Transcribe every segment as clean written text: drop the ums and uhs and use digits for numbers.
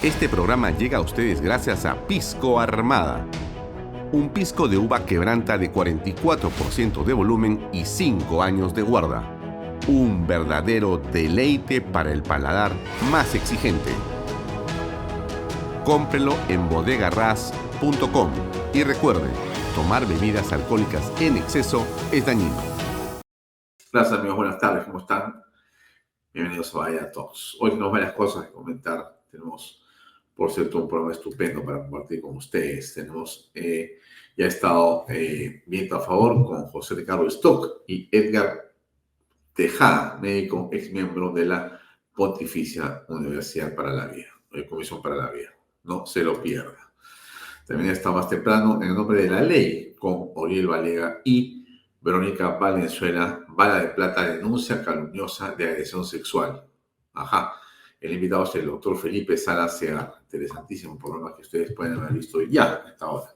Este programa llega a ustedes gracias a Pisco Armada. Un pisco de uva quebranta de 44% de volumen y 5 años de guarda. Un verdadero deleite para el paladar más exigente. Cómprelo en bodegarras.com y recuerde, tomar bebidas alcohólicas en exceso es dañino. Gracias amigos, buenas tardes, ¿cómo están? Bienvenidos a Vaya Talks. Hoy tenemos varias cosas que comentar. Tenemos, por cierto, un programa estupendo para compartir con ustedes. Tenemos, ya he estado viendo a favor con José Ricardo Stock y Edgar Tejada, médico ex miembro de la Pontificia Universidad para la Vida, Comisión para la Vida. No se lo pierda. También está más temprano En el nombre de la ley con Oriel Valega y Verónica Valenzuela, Bala de Plata, denuncia calumniosa de agresión sexual. El invitado es el doctor Felipe Salas Segarra. Interesantísimo programa que ustedes pueden haber visto ya a esta hora.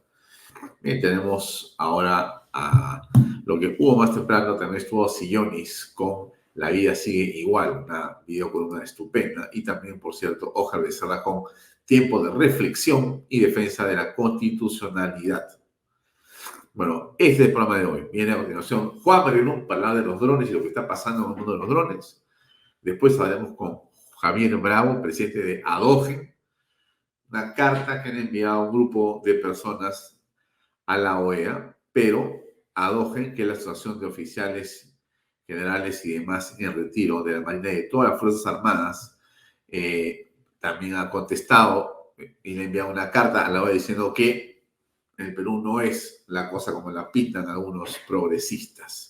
Bien, tenemos ahora a lo que hubo más temprano. También estuvo Sillonis con La vida sigue igual, una videocolumna estupenda. Y también, por cierto, Ojar Becerra con Tiempo de reflexión y defensa de la constitucionalidad. Bueno, este es el programa de hoy. Viene a continuación Juan Marilón para hablar de los drones y lo que está pasando en el mundo de los drones. Después hablaremos con Javier Bravo, presidente de ADOGE, una carta que han enviado un grupo de personas a la OEA, pero ADOGE, que es la Asociación de Oficiales Generales y demás en retiro de la Marina y de todas las Fuerzas Armadas, también ha contestado y le ha enviado una carta a la OEA diciendo que en el Perú no es la cosa como la pintan algunos progresistas.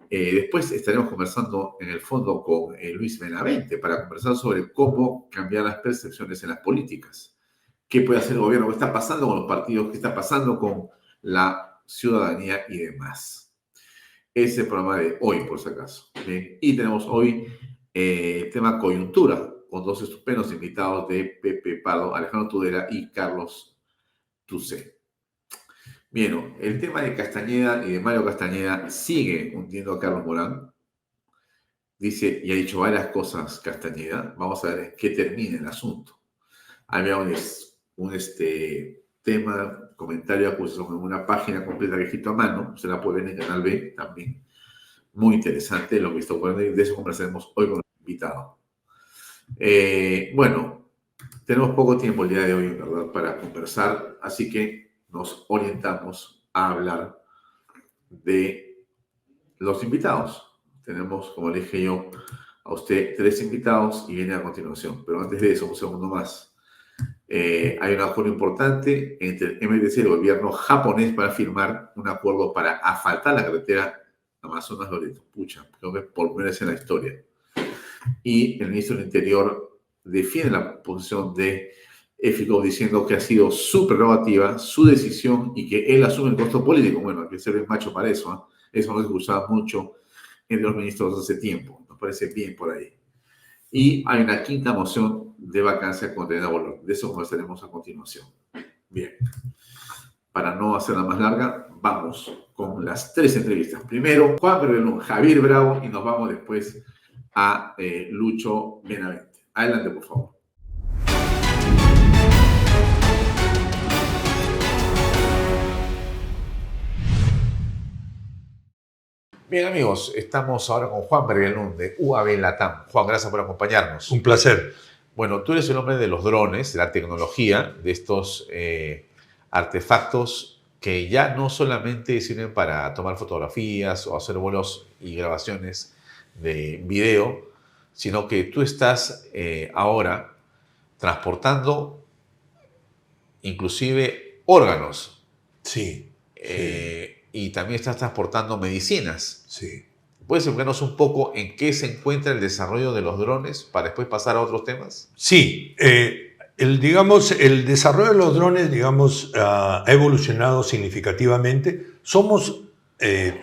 Después estaremos conversando en el fondo con Luis Benavente para conversar sobre cómo cambiar las percepciones en las políticas. ¿Qué puede hacer el gobierno? ¿Qué está pasando con los partidos? ¿Qué está pasando con la ciudadanía y demás? Ese es el programa de hoy, por si acaso. Bien. Y tenemos hoy el tema coyuntura, con dos estupendos invitados de Pepe Pardo, Alejandro Tudela y Carlos Tucé. Bien, el tema de Castañeda y de Mario Castañeda sigue hundiendo a Carlos Morán. Dice, y ha dicho varias cosas Castañeda. Vamos a ver en qué termina el asunto. Había un tema, comentario, acusación en una página completa que he escrito a mano. Se la puede ver en Canal B también. Muy interesante lo que está ocurriendo y de eso conversaremos hoy con el invitado. Bueno, tenemos poco tiempo el día de hoy, en verdad, para conversar, así que nos orientamos a hablar de los invitados. Tenemos, como le dije yo a usted, 3 invitados y viene a continuación. Pero antes de eso, un segundo más. Hay un acuerdo importante entre el MDC y el gobierno japonés para firmar un acuerdo para asfaltar la carretera Amazonas-Loreto. Pucha, creo que por primera vez en la historia. Y el ministro del Interior defiende la posición de EFICO diciendo que ha sido su prerrogativa, su decisión y que él asume el costo político. Bueno, hay que ser el macho para eso. Eso no se usaba mucho entre los ministros hace tiempo. Nos parece bien por ahí. Y hay una quinta moción de vacancia contra Elena Bolón. De eso conversaremos a continuación. Bien. Para no hacerla más larga, vamos con las 3 entrevistas. Primero, Juan Marilón, Javier Bravo y nos vamos después a Lucho Benavente. Adelante, por favor. Bien, amigos, estamos ahora con Juan Marilón de UAV Latam. Juan, gracias por acompañarnos. Un placer. Bueno, tú eres el hombre de los drones, de la tecnología, de estos artefactos que ya no solamente sirven para tomar fotografías o hacer vuelos y grabaciones de video, sino que tú estás ahora transportando inclusive órganos. Sí. Y también estás transportando medicinas. Sí. ¿Puedes explicarnos un poco en qué se encuentra el desarrollo de los drones para después pasar a otros temas? Sí. El desarrollo de los drones, ha evolucionado significativamente. Somos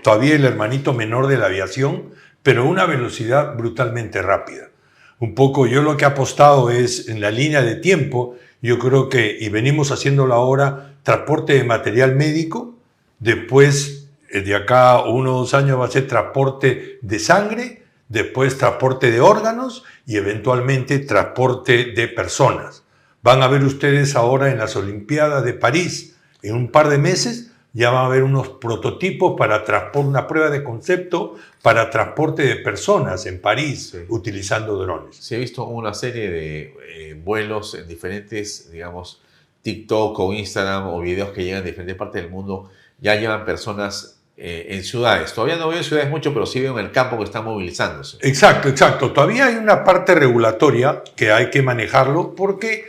todavía el hermanito menor de la aviación, pero a una velocidad brutalmente rápida. Un poco yo lo que he apostado es en la línea de tiempo, yo creo que, y venimos haciéndolo ahora, transporte de material médico, después de acá a 1 o 2 años va a ser transporte de sangre, después transporte de órganos y eventualmente transporte de personas. Van a ver ustedes ahora en las Olimpiadas de París, en un par de meses, ya van a haber unos prototipos para transporte, una prueba de concepto para transporte de personas en París, utilizando drones. Se ha visto una serie de vuelos en diferentes, digamos, TikTok o Instagram o videos que llegan de diferentes partes del mundo. Ya llevan personas en ciudades. Todavía no veo en ciudades mucho, pero sí veo en el campo que están movilizándose. Exacto, exacto. Todavía hay una parte regulatoria que hay que manejarlo porque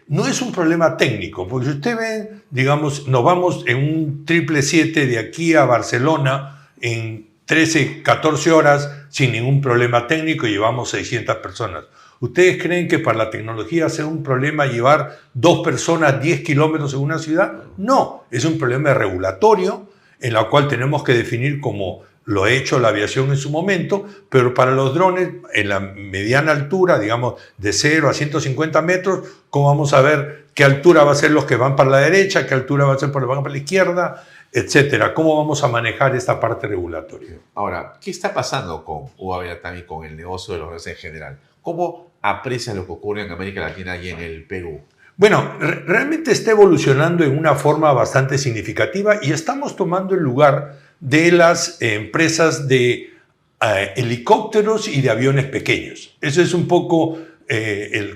no es un problema técnico. Porque si usted ve, digamos, nos vamos en un 777 de aquí a Barcelona en 13, 14 horas sin ningún problema técnico y llevamos 600 personas. ¿Ustedes creen que para la tecnología sea un problema llevar 2 personas 10 kilómetros en una ciudad? No, es un problema regulatorio en la cual tenemos que definir como lo ha hecho la aviación en su momento, pero para los drones en la mediana altura, digamos de 0 a 150 metros, ¿cómo vamos a ver qué altura va a ser los que van para la derecha, qué altura va a ser los que van para la izquierda, etcétera? ¿Cómo vamos a manejar esta parte regulatoria? Ahora, ¿qué está pasando con UAV LATAM y con el negocio de los drones en general? ¿Cómo aprecias lo que ocurre en América Latina y en el Perú? Bueno, realmente está evolucionando en una forma bastante significativa y estamos tomando el lugar de las empresas de helicópteros y de aviones pequeños. Eso es un poco,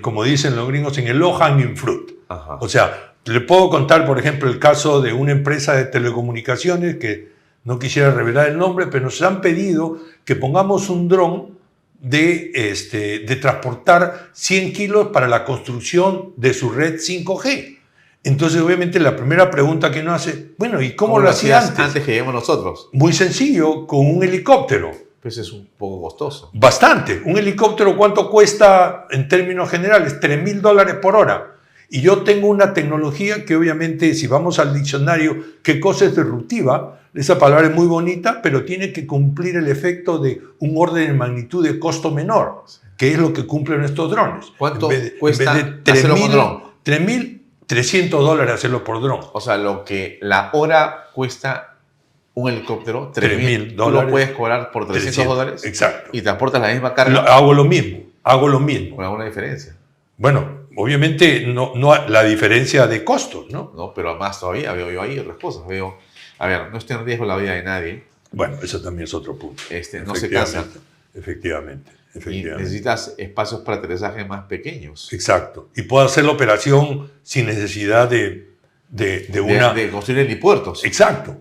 como dicen los gringos, en el low hanging fruit. Ajá. O sea, le puedo contar, por ejemplo, el caso de una empresa de telecomunicaciones que no quisiera revelar el nombre, pero nos han pedido que pongamos un dron de transportar 100 kilos para la construcción de su red 5G. Entonces, obviamente, la primera pregunta que uno hace, bueno, ¿y cómo lo hacía antes? Antes que lleguemos nosotros. Muy sencillo, con un helicóptero. Pues es un poco costoso. Bastante. Un helicóptero, ¿cuánto cuesta en términos generales? $3,000 por hora. Y yo tengo una tecnología que obviamente, si vamos al diccionario, ¿qué cosa es disruptiva? Esa palabra es muy bonita, pero tiene que cumplir el efecto de un orden de magnitud de costo menor, que es lo que cumplen estos drones. ¿Cuánto cuesta hacerlo por dron? $3,300 hacerlo por dron. O sea, lo que la hora cuesta un helicóptero, $3,000, tú lo puedes cobrar por $300. Exacto. Y transportas la misma carga. Hago lo mismo. Con alguna diferencia. Bueno, obviamente no la diferencia de costos, ¿no? No, pero más todavía veo yo ahí otras cosas. A ver, no está en riesgo la vida de nadie. Bueno, eso también es otro punto. No se cansa. Efectivamente. Y necesitas espacios para aterrizaje más pequeños. Exacto. Y puedo hacer la operación sin necesidad de construir helipuertos. Exacto.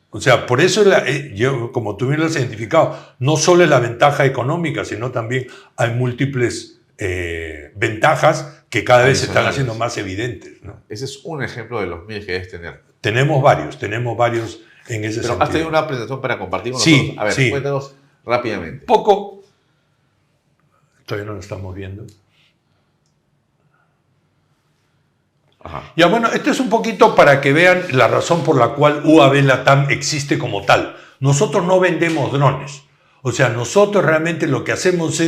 O sea, por eso yo, como tú bien lo has identificado, no solo es la ventaja económica, sino también hay múltiples ventajas que cada vez se están haciendo más evidentes, ¿no? Ese es un ejemplo de los 1000 que debes tener. Tenemos varios en ese sentido. Pero has tenido una presentación para compartir con nosotros. A ver, cuéntanos rápidamente. Todavía no lo estamos viendo. Ajá. Ya, bueno, esto es un poquito para que vean la razón por la cual UAV LATAM existe como tal. Nosotros no vendemos drones. O sea, nosotros realmente lo que hacemos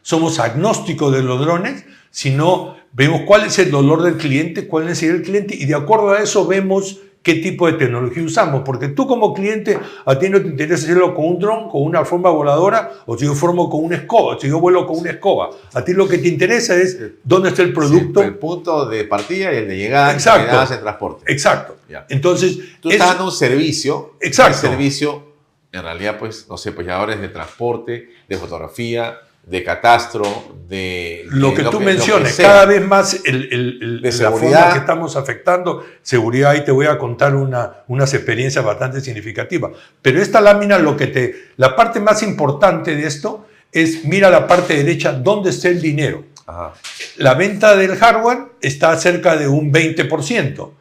somos agnósticos de los drones, sino vemos cuál es el dolor del cliente, cuál es el cliente, y de acuerdo a eso vemos qué tipo de tecnología usamos. Porque tú como cliente, a ti no te interesa hacerlo con un dron, con una alfombra voladora, o si yo formo con una escoba, si yo vuelo con una escoba. A ti lo que te interesa es dónde está el producto. Sí, el punto de partida y el de llegada. Exacto. Que das en transporte. Exacto. Ya. Entonces, tú estás dando un servicio. Exacto. El servicio, en realidad, pues, no sé, pues ya ahora es de transporte, de fotografía, de catastro, de lo que tú menciones, cada vez más la forma que estamos afectando, seguridad, y te voy a contar unas experiencias bastante significativas. Pero esta lámina, la parte más importante de esto es, mira la parte derecha, ¿dónde está el dinero? Ajá. La venta del hardware está cerca de un 20%.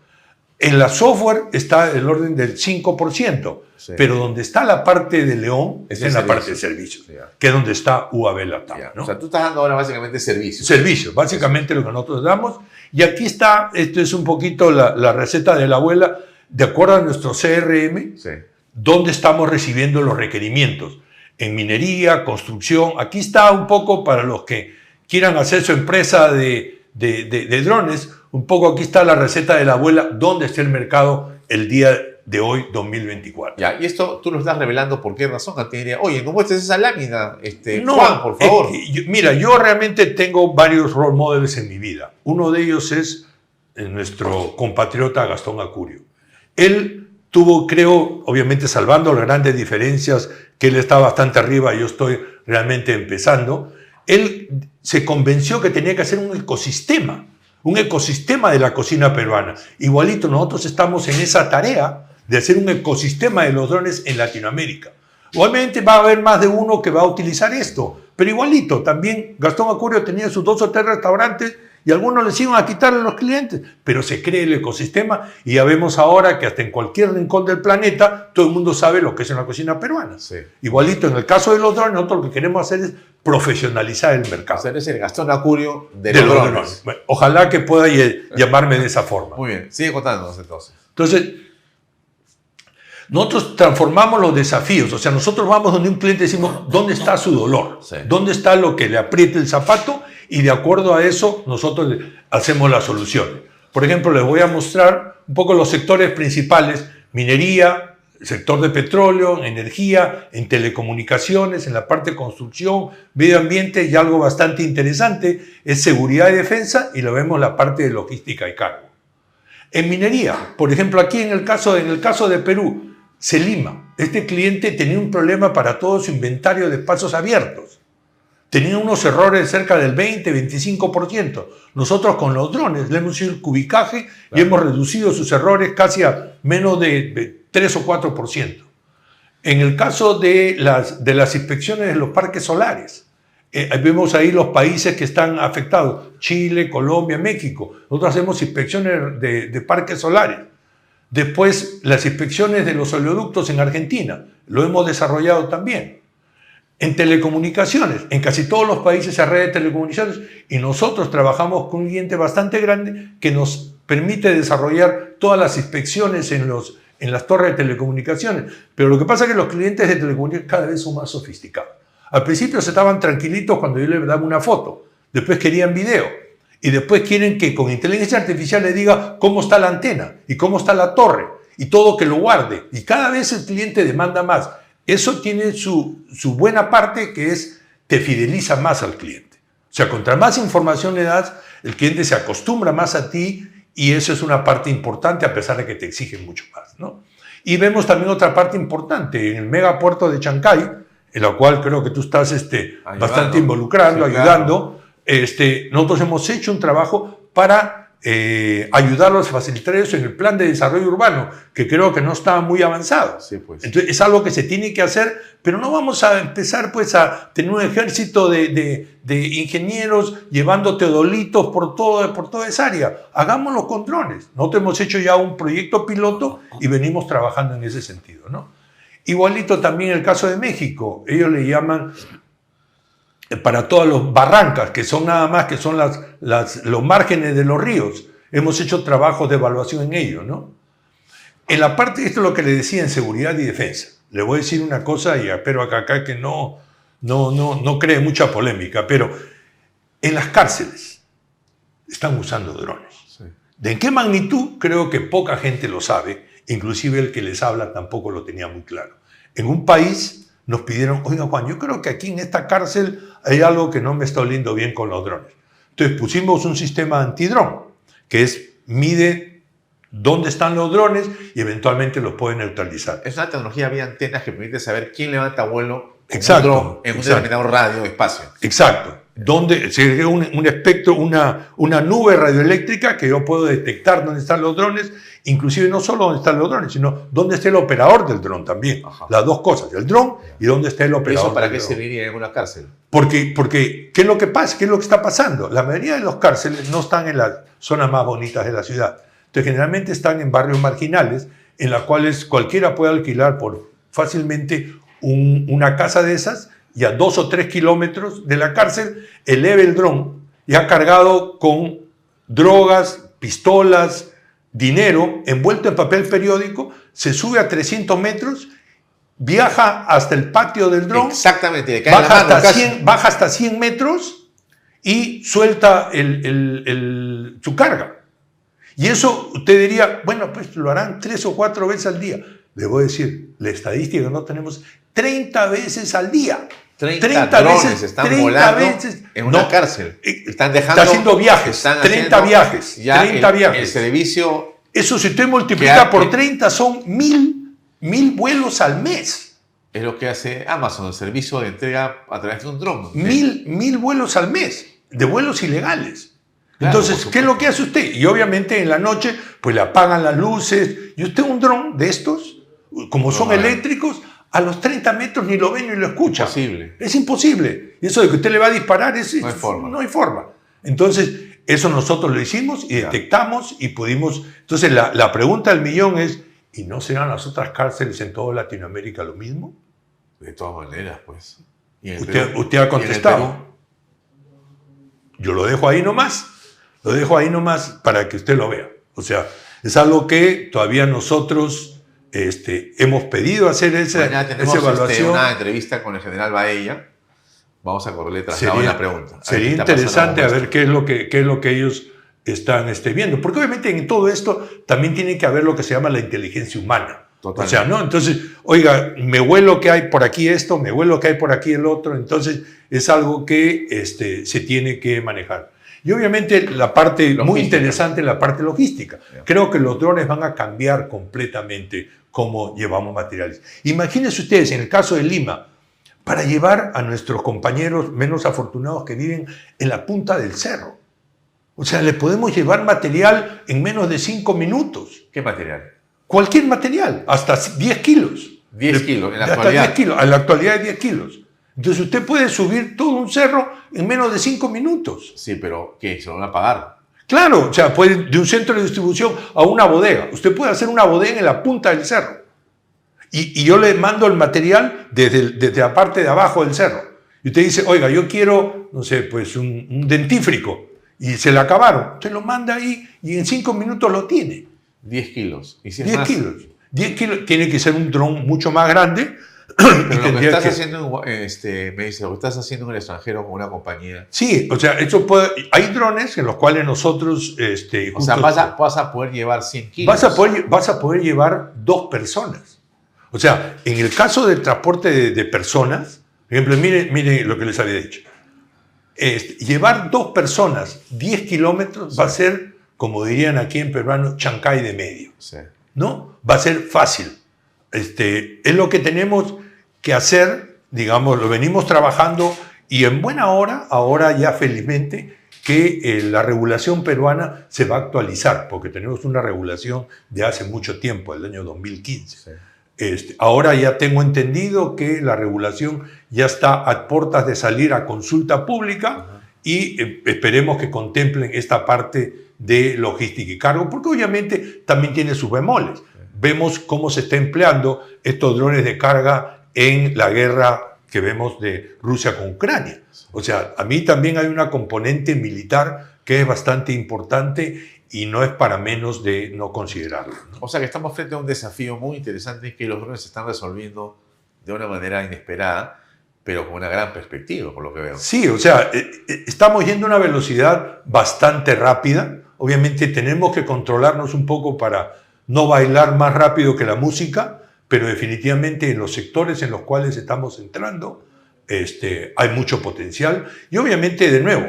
En la software está el orden del 5%. Sí. Pero donde está la parte de León es en la parte de servicios, que es donde está UAV LATAM, ¿no? O sea, tú estás dando ahora básicamente servicios. Servicios, básicamente lo que nosotros damos. Y aquí está, esto es un poquito la receta de la abuela, de acuerdo a nuestro CRM, donde estamos recibiendo los requerimientos. En minería, construcción. Aquí está un poco para los que quieran hacer su empresa de drones, un poco aquí está la receta de la abuela, donde está el mercado el día de hoy, 2024. Ya, y esto tú lo estás revelando por qué razón. Que te diría, oye, no muestres esa lámina, No, Juan, por favor. Mira, yo realmente tengo varios role models en mi vida. Uno de ellos es nuestro compatriota Gastón Acurio. Él tuvo, creo, obviamente salvando las grandes diferencias, que él está bastante arriba y yo estoy realmente empezando, él se convenció que tenía que hacer un ecosistema de la cocina peruana. Igualito, nosotros estamos en esa tarea de hacer un ecosistema de los drones en Latinoamérica. Obviamente va a haber más de uno que va a utilizar esto, pero igualito, también Gastón Acurio tenía sus 2 o 3 restaurantes y algunos les iban a quitar a los clientes, pero se cree el ecosistema y ya vemos ahora que hasta en cualquier rincón del planeta todo el mundo sabe lo que es una cocina peruana. Sí. Igualito, en el caso de los drones, nosotros lo que queremos hacer es profesionalizar el mercado. O sea, eres el Gastón Acurio de los drones. Bueno, ojalá que pueda llamarme de esa forma. Muy bien, sigue contándonos entonces. Entonces, nosotros transformamos los desafíos, o sea, nosotros vamos donde un cliente y decimos, ¿dónde está su dolor? Sí. ¿Dónde está lo que le aprieta el zapato? Y de acuerdo a eso, nosotros hacemos las soluciones. Por ejemplo, les voy a mostrar un poco los sectores principales: minería, sector de petróleo, energía, en telecomunicaciones, en la parte de construcción, medio ambiente, y algo bastante interesante es seguridad y defensa, y lo vemos en la parte de logística y cargo. En minería, por ejemplo, aquí en el caso de Perú, Celima, este cliente tenía un problema para todo su inventario de espacios abiertos. Tenía unos errores de cerca del 20-25%. Nosotros con los drones le hemos hecho el cubicaje y hemos reducido sus errores casi a menos de 3 o 4%. En el caso de las inspecciones de los parques solares, vemos ahí los países que están afectados: Chile, Colombia, México. Nosotros hacemos inspecciones de parques solares. Después, las inspecciones de los oleoductos en Argentina, lo hemos desarrollado también. En telecomunicaciones, en casi todos los países hay red de telecomunicaciones y nosotros trabajamos con un cliente bastante grande que nos permite desarrollar todas las inspecciones en las torres de telecomunicaciones. Pero lo que pasa es que los clientes de telecomunicaciones cada vez son más sofisticados. Al principio se estaban tranquilitos cuando yo les daba una foto, después querían video y después quieren que con inteligencia artificial les diga cómo está la antena y cómo está la torre y todo, que lo guarde. Y cada vez el cliente demanda más. Eso tiene su buena parte, que es te fideliza más al cliente. O sea, contra más información le das, el cliente se acostumbra más a ti y eso es una parte importante a pesar de que te exigen mucho más, ¿no? Y vemos también otra parte importante en el megapuerto de Chancay, en la cual creo que tú estás bastante involucrando, sí, ayudando. Claro. Nosotros hemos hecho un trabajo para ayudarlos a facilitar eso en el plan de desarrollo urbano, que creo que no está muy avanzado. Sí, pues. Entonces es algo que se tiene que hacer, pero no vamos a empezar pues a tener un ejército de ingenieros llevando teodolitos por toda esa área. Hagámoslo con drones. Nosotros hemos hecho ya un proyecto piloto y venimos trabajando en ese sentido, ¿no? Igualito también el caso de México. Ellos le llaman, para todas las barrancas, que son nada más que son los márgenes de los ríos. Hemos hecho trabajos de evaluación en ello, ¿no? En la parte, esto es lo que le decía en seguridad y defensa. Le voy a decir una cosa y espero acá que no cree mucha polémica, pero en las cárceles están usando drones. Sí. ¿De qué magnitud? Creo que poca gente lo sabe, inclusive el que les habla tampoco lo tenía muy claro. En un país nos pidieron, oiga Juan, yo creo que aquí en esta cárcel hay algo que no me está oliendo bien con los drones. Entonces pusimos un sistema antidrón, que mide dónde están los drones y eventualmente los puede neutralizar. Es una tecnología vía antenas que permite saber quién levanta vuelo con exacto, un dron en un determinado radio o espacio. Exacto. Donde se crea un espectro, una nube radioeléctrica que yo puedo detectar dónde están los drones, inclusive no solo dónde están los drones, sino dónde está el operador del dron también. Ajá. Las dos cosas, el dron y dónde está el operador. ¿Eso para qué serviría en una cárcel? Porque ¿qué es lo que pasa? ¿Qué es lo que está pasando? La mayoría de los cárceles no están en las zonas más bonitas de la ciudad. Entonces generalmente están en barrios marginales en las cuales cualquiera puede alquilar por fácilmente una casa de esas, y a 2 o 3 kilómetros de la cárcel eleve el dron ya cargado con drogas, pistolas, dinero, envuelto en papel periódico, se sube a 300 metros, viaja hasta el patio del dron, exactamente, le cae baja hasta 100 metros y suelta su carga. Y eso usted diría, bueno, pues lo harán 3 o 4 veces al día. Le voy a decir, la estadística que no tenemos 30 veces al día. 30 drones veces, están 30 volando veces, en una cárcel. Están dejando, está haciendo viajes, 30 viajes. Ya 30 viajes. El servicio. Eso si usted multiplica por 30 son 1000 vuelos al mes. Es lo que hace Amazon, el servicio de entrega a través de un dron. 1000 vuelos al mes, de vuelos ilegales. Claro, entonces, ¿qué es lo que hace usted? Y obviamente en la noche, pues le apagan las luces. Y usted un dron de estos, como son eléctricos, a los 30 metros ni lo ve ni lo escucha. Imposible. Es imposible. Y eso de que usted le va a disparar, no hay forma. No hay forma. Entonces, eso nosotros lo hicimos y detectamos y pudimos. Entonces, la pregunta del millón es, ¿y no serán las otras cárceles en toda Latinoamérica lo mismo? De todas maneras, pues. Usted ha contestado. Yo lo dejo ahí nomás. Lo dejo ahí nomás para que usted lo vea. O sea, es algo que todavía nosotros hemos pedido hacer esa evaluación. Una entrevista con el general Baella. Vamos a correrle traslado la pregunta. Sería interesante a ver qué es lo que ellos están viendo. Porque obviamente en todo esto también tiene que haber lo que se llama la inteligencia humana. Totalmente. O sea, ¿no? Entonces, oiga, me huelo que hay por aquí esto, me huelo que hay por aquí el otro. Entonces, es algo que se tiene que manejar. Y obviamente la parte logística. Muy interesante, la parte logística. Creo que los drones van a cambiar completamente cómo llevamos materiales. Imagínense ustedes, en el caso de Lima, para llevar a nuestros compañeros menos afortunados que viven en la punta del cerro. O sea, le podemos llevar material en menos de 5 minutos. ¿Qué material? Cualquier material, hasta 10 kilos. 10 kilos, en la actualidad. Hasta 10 kilos, en la actualidad es 10 kilos. Entonces usted puede subir todo un cerro en menos de 5 minutos. Sí, pero ¿qué? ¿Se lo van a pagar? Claro, o sea, puede de un centro de distribución a una bodega. Usted puede hacer una bodega en la punta del cerro. Y yo le mando el material desde la parte de abajo del cerro. Y usted dice, oiga, yo quiero, no sé, pues un dentífrico. Y se le acabaron. Usted lo manda ahí y en 5 minutos lo tiene. 10 kilos. ¿Y si es 10 más? kilos. 10 kilos. Tiene que ser un dron mucho más grande. Pero lo que estás haciendo, me dice, lo que estás haciendo en el extranjero con una compañía. Sí, o sea, hay drones en los cuales nosotros... o sea, vas a poder llevar 100 kilos. Vas a poder llevar 2 personas. O sea, en el caso del transporte de personas, por ejemplo, mire lo que les había dicho. Llevar 2 personas 10 kilómetros va a ser, como dirían aquí en peruano, chancay de medio. Sí. ¿No? Va a ser fácil. Es lo que tenemos que hacer, digamos, lo venimos trabajando y en buena hora, ahora ya felizmente, que la regulación peruana se va a actualizar, porque tenemos una regulación de hace mucho tiempo, del año 2015. Sí. Ahora ya tengo entendido que la regulación ya está a puertas de salir a consulta pública y esperemos que contemplen esta parte de logística y cargo, porque obviamente también tiene sus bemoles. Vemos cómo se está empleando estos drones de carga en la guerra que vemos de Rusia con Ucrania. O sea, a mí también hay una componente militar que es bastante importante y no es para menos de no considerarlo, ¿no? O sea que estamos frente a un desafío muy interesante y que los drones se están resolviendo de una manera inesperada, pero con una gran perspectiva, por lo que veo. Sí, o sea, estamos yendo a una velocidad bastante rápida. Obviamente tenemos que controlarnos un poco para no bailar más rápido que la música, pero definitivamente en los sectores en los cuales estamos entrando hay mucho potencial. Y obviamente, de nuevo,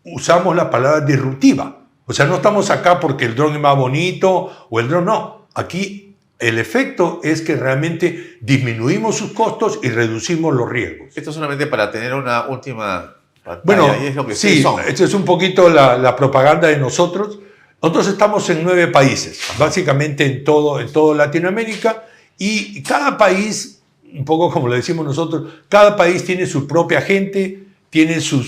usamos la palabra disruptiva. O sea, no estamos acá porque el dron es más bonito o el dron no. Aquí el efecto es que realmente disminuimos sus costos y reducimos los riesgos. Esto solamente para tener una última pantalla. Bueno, y es lo que sí, esto es un poquito la propaganda de nosotros. Nosotros estamos en 9 países, básicamente en todo Latinoamérica, y cada país, un poco como lo decimos nosotros, cada país tiene su propia gente, tiene su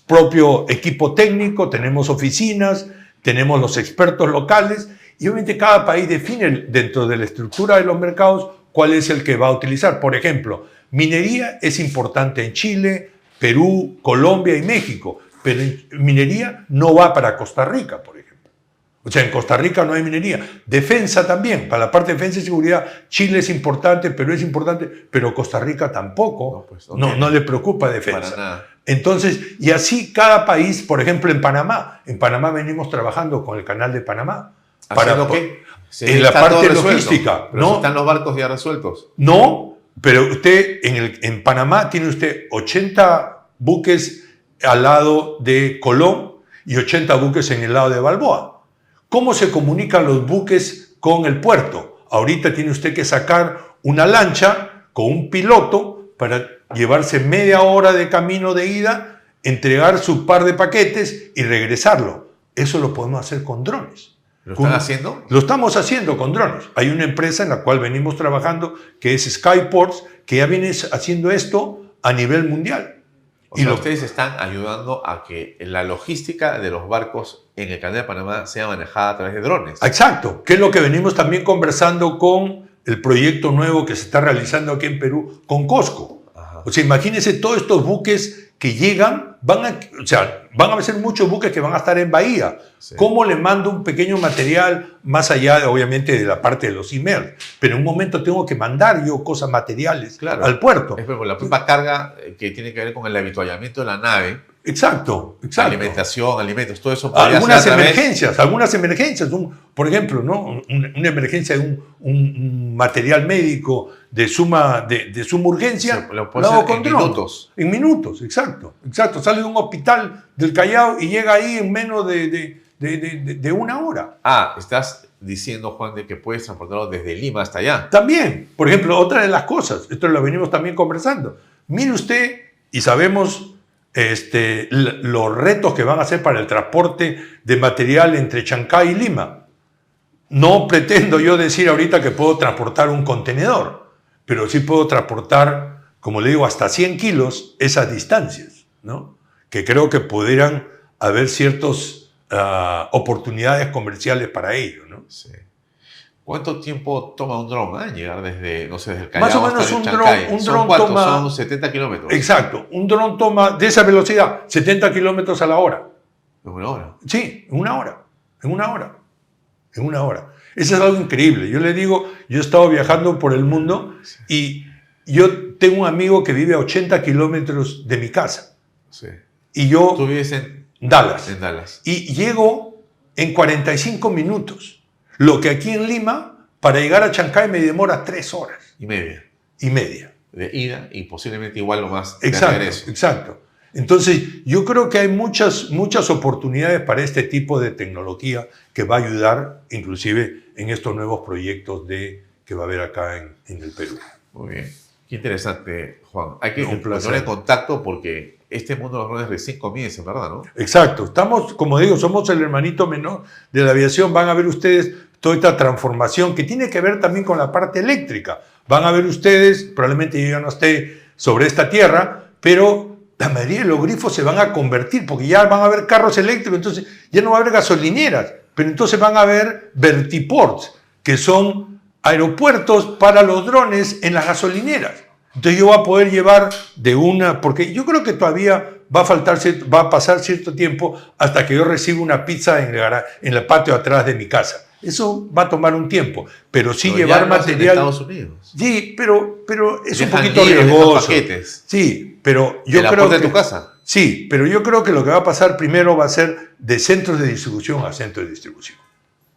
propio equipo técnico, tenemos oficinas, tenemos los expertos locales, y obviamente cada país define dentro de la estructura de los mercados cuál es el que va a utilizar. Por ejemplo, minería es importante en Chile, Perú, Colombia y México, pero minería no va para Costa Rica, por ejemplo. O sea, en Costa Rica no hay minería. Defensa también, para la parte de defensa y seguridad, Chile es importante, Perú es importante, pero Costa Rica tampoco, no le preocupa defensa. Entonces, y así cada país, por ejemplo, en Panamá venimos trabajando con el Canal de Panamá. ¿Haciendo qué? En la parte logística. Pero ¿no? si están los barcos ya resueltos. No, pero usted en Panamá tiene usted 80 buques al lado de Colón y 80 buques en el lado de Balboa. ¿Cómo se comunican los buques con el puerto? Ahorita tiene usted que sacar una lancha con un piloto para llevarse media hora de camino de ida, entregar su par de paquetes y regresarlo. Eso lo podemos hacer con drones. ¿Lo están haciendo? Lo estamos haciendo con drones. Hay una empresa en la cual venimos trabajando que es Skyports, que ya viene haciendo esto a nivel mundial. O sea, ustedes están ayudando a que la logística de los barcos en el Canal de Panamá sea manejada a través de drones. Exacto, que es lo que venimos también conversando con el proyecto nuevo que se está realizando aquí en Perú con Costco. Ajá. O sea, imagínense todos estos buques que llegan, van a ser muchos buques que van a estar en Bahía. Sí. ¿Cómo le mando un pequeño material más allá, obviamente, de la parte de los emails? Pero en un momento tengo que mandar yo cosas materiales al puerto. Es por la propia carga que tiene que ver con el avituallamiento de la nave. Exacto. Alimentación, alimentos, todo eso. Algunas emergencias. Por ejemplo, ¿no? Una emergencia de un material médico de suma urgencia. Lo puede hacer en minutos. En minutos, exacto. Sale de un hospital del Callao y llega ahí en menos de una hora. Estás diciendo, Juan, de que puedes transportarlo desde Lima hasta allá. También, por ejemplo, otra de las cosas, esto lo venimos también conversando. Mire usted, y sabemos los retos que van a hacer para el transporte de material entre Chancay y Lima. No pretendo yo decir ahorita que puedo transportar un contenedor, pero sí puedo transportar, como le digo, hasta 100 kilos esas distancias, ¿no? Que creo que pudieran haber ciertas oportunidades comerciales para ello, ¿no? Sí. ¿Cuánto tiempo toma un dron llegar desde el Callao más o menos hasta un Chancay? dron toma... Son 70 kilómetros. Exacto. Un dron toma de esa velocidad 70 kilómetros a la hora. ¿En una hora? Sí, en una hora. Eso es algo increíble. Yo le digo, yo he estado viajando por el mundo y yo tengo un amigo que vive a 80 kilómetros de mi casa. Sí. Y yo... ¿Tú vives en Dallas? En Dallas. Y llego en 45 minutos. Lo que aquí en Lima, para llegar a Chancay me demora 3 horas. Y media. De ida y posiblemente igual o más de regreso. Exacto. Entonces, yo creo que hay muchas oportunidades para este tipo de tecnología que va a ayudar, inclusive, en estos nuevos proyectos que va a haber acá en el Perú. Muy bien. Qué interesante, Juan. Hay que poner en contacto porque este mundo de los drones recién comienza, ¿verdad? ¿No? Exacto. Estamos, como digo, somos el hermanito menor de la aviación. Van a ver ustedes toda esta transformación que tiene que ver también con la parte eléctrica. Van a ver ustedes, probablemente yo ya no esté sobre esta tierra, pero la mayoría de los grifos se van a convertir, porque ya van a haber carros eléctricos, entonces ya no va a haber gasolineras, pero entonces van a haber vertiports, que son aeropuertos para los drones en las gasolineras. Entonces yo voy a poder llevar porque yo creo que todavía va a pasar cierto tiempo hasta que yo reciba una pizza en el patio atrás de mi casa. Eso va a tomar un tiempo, pero sí llevar material. En Estados Unidos. Sí, pero es un poquito riesgoso. Sí, pero yo creo que de tu casa. Sí, pero yo creo que lo que va a pasar primero va a ser de centros de distribución a centros de distribución.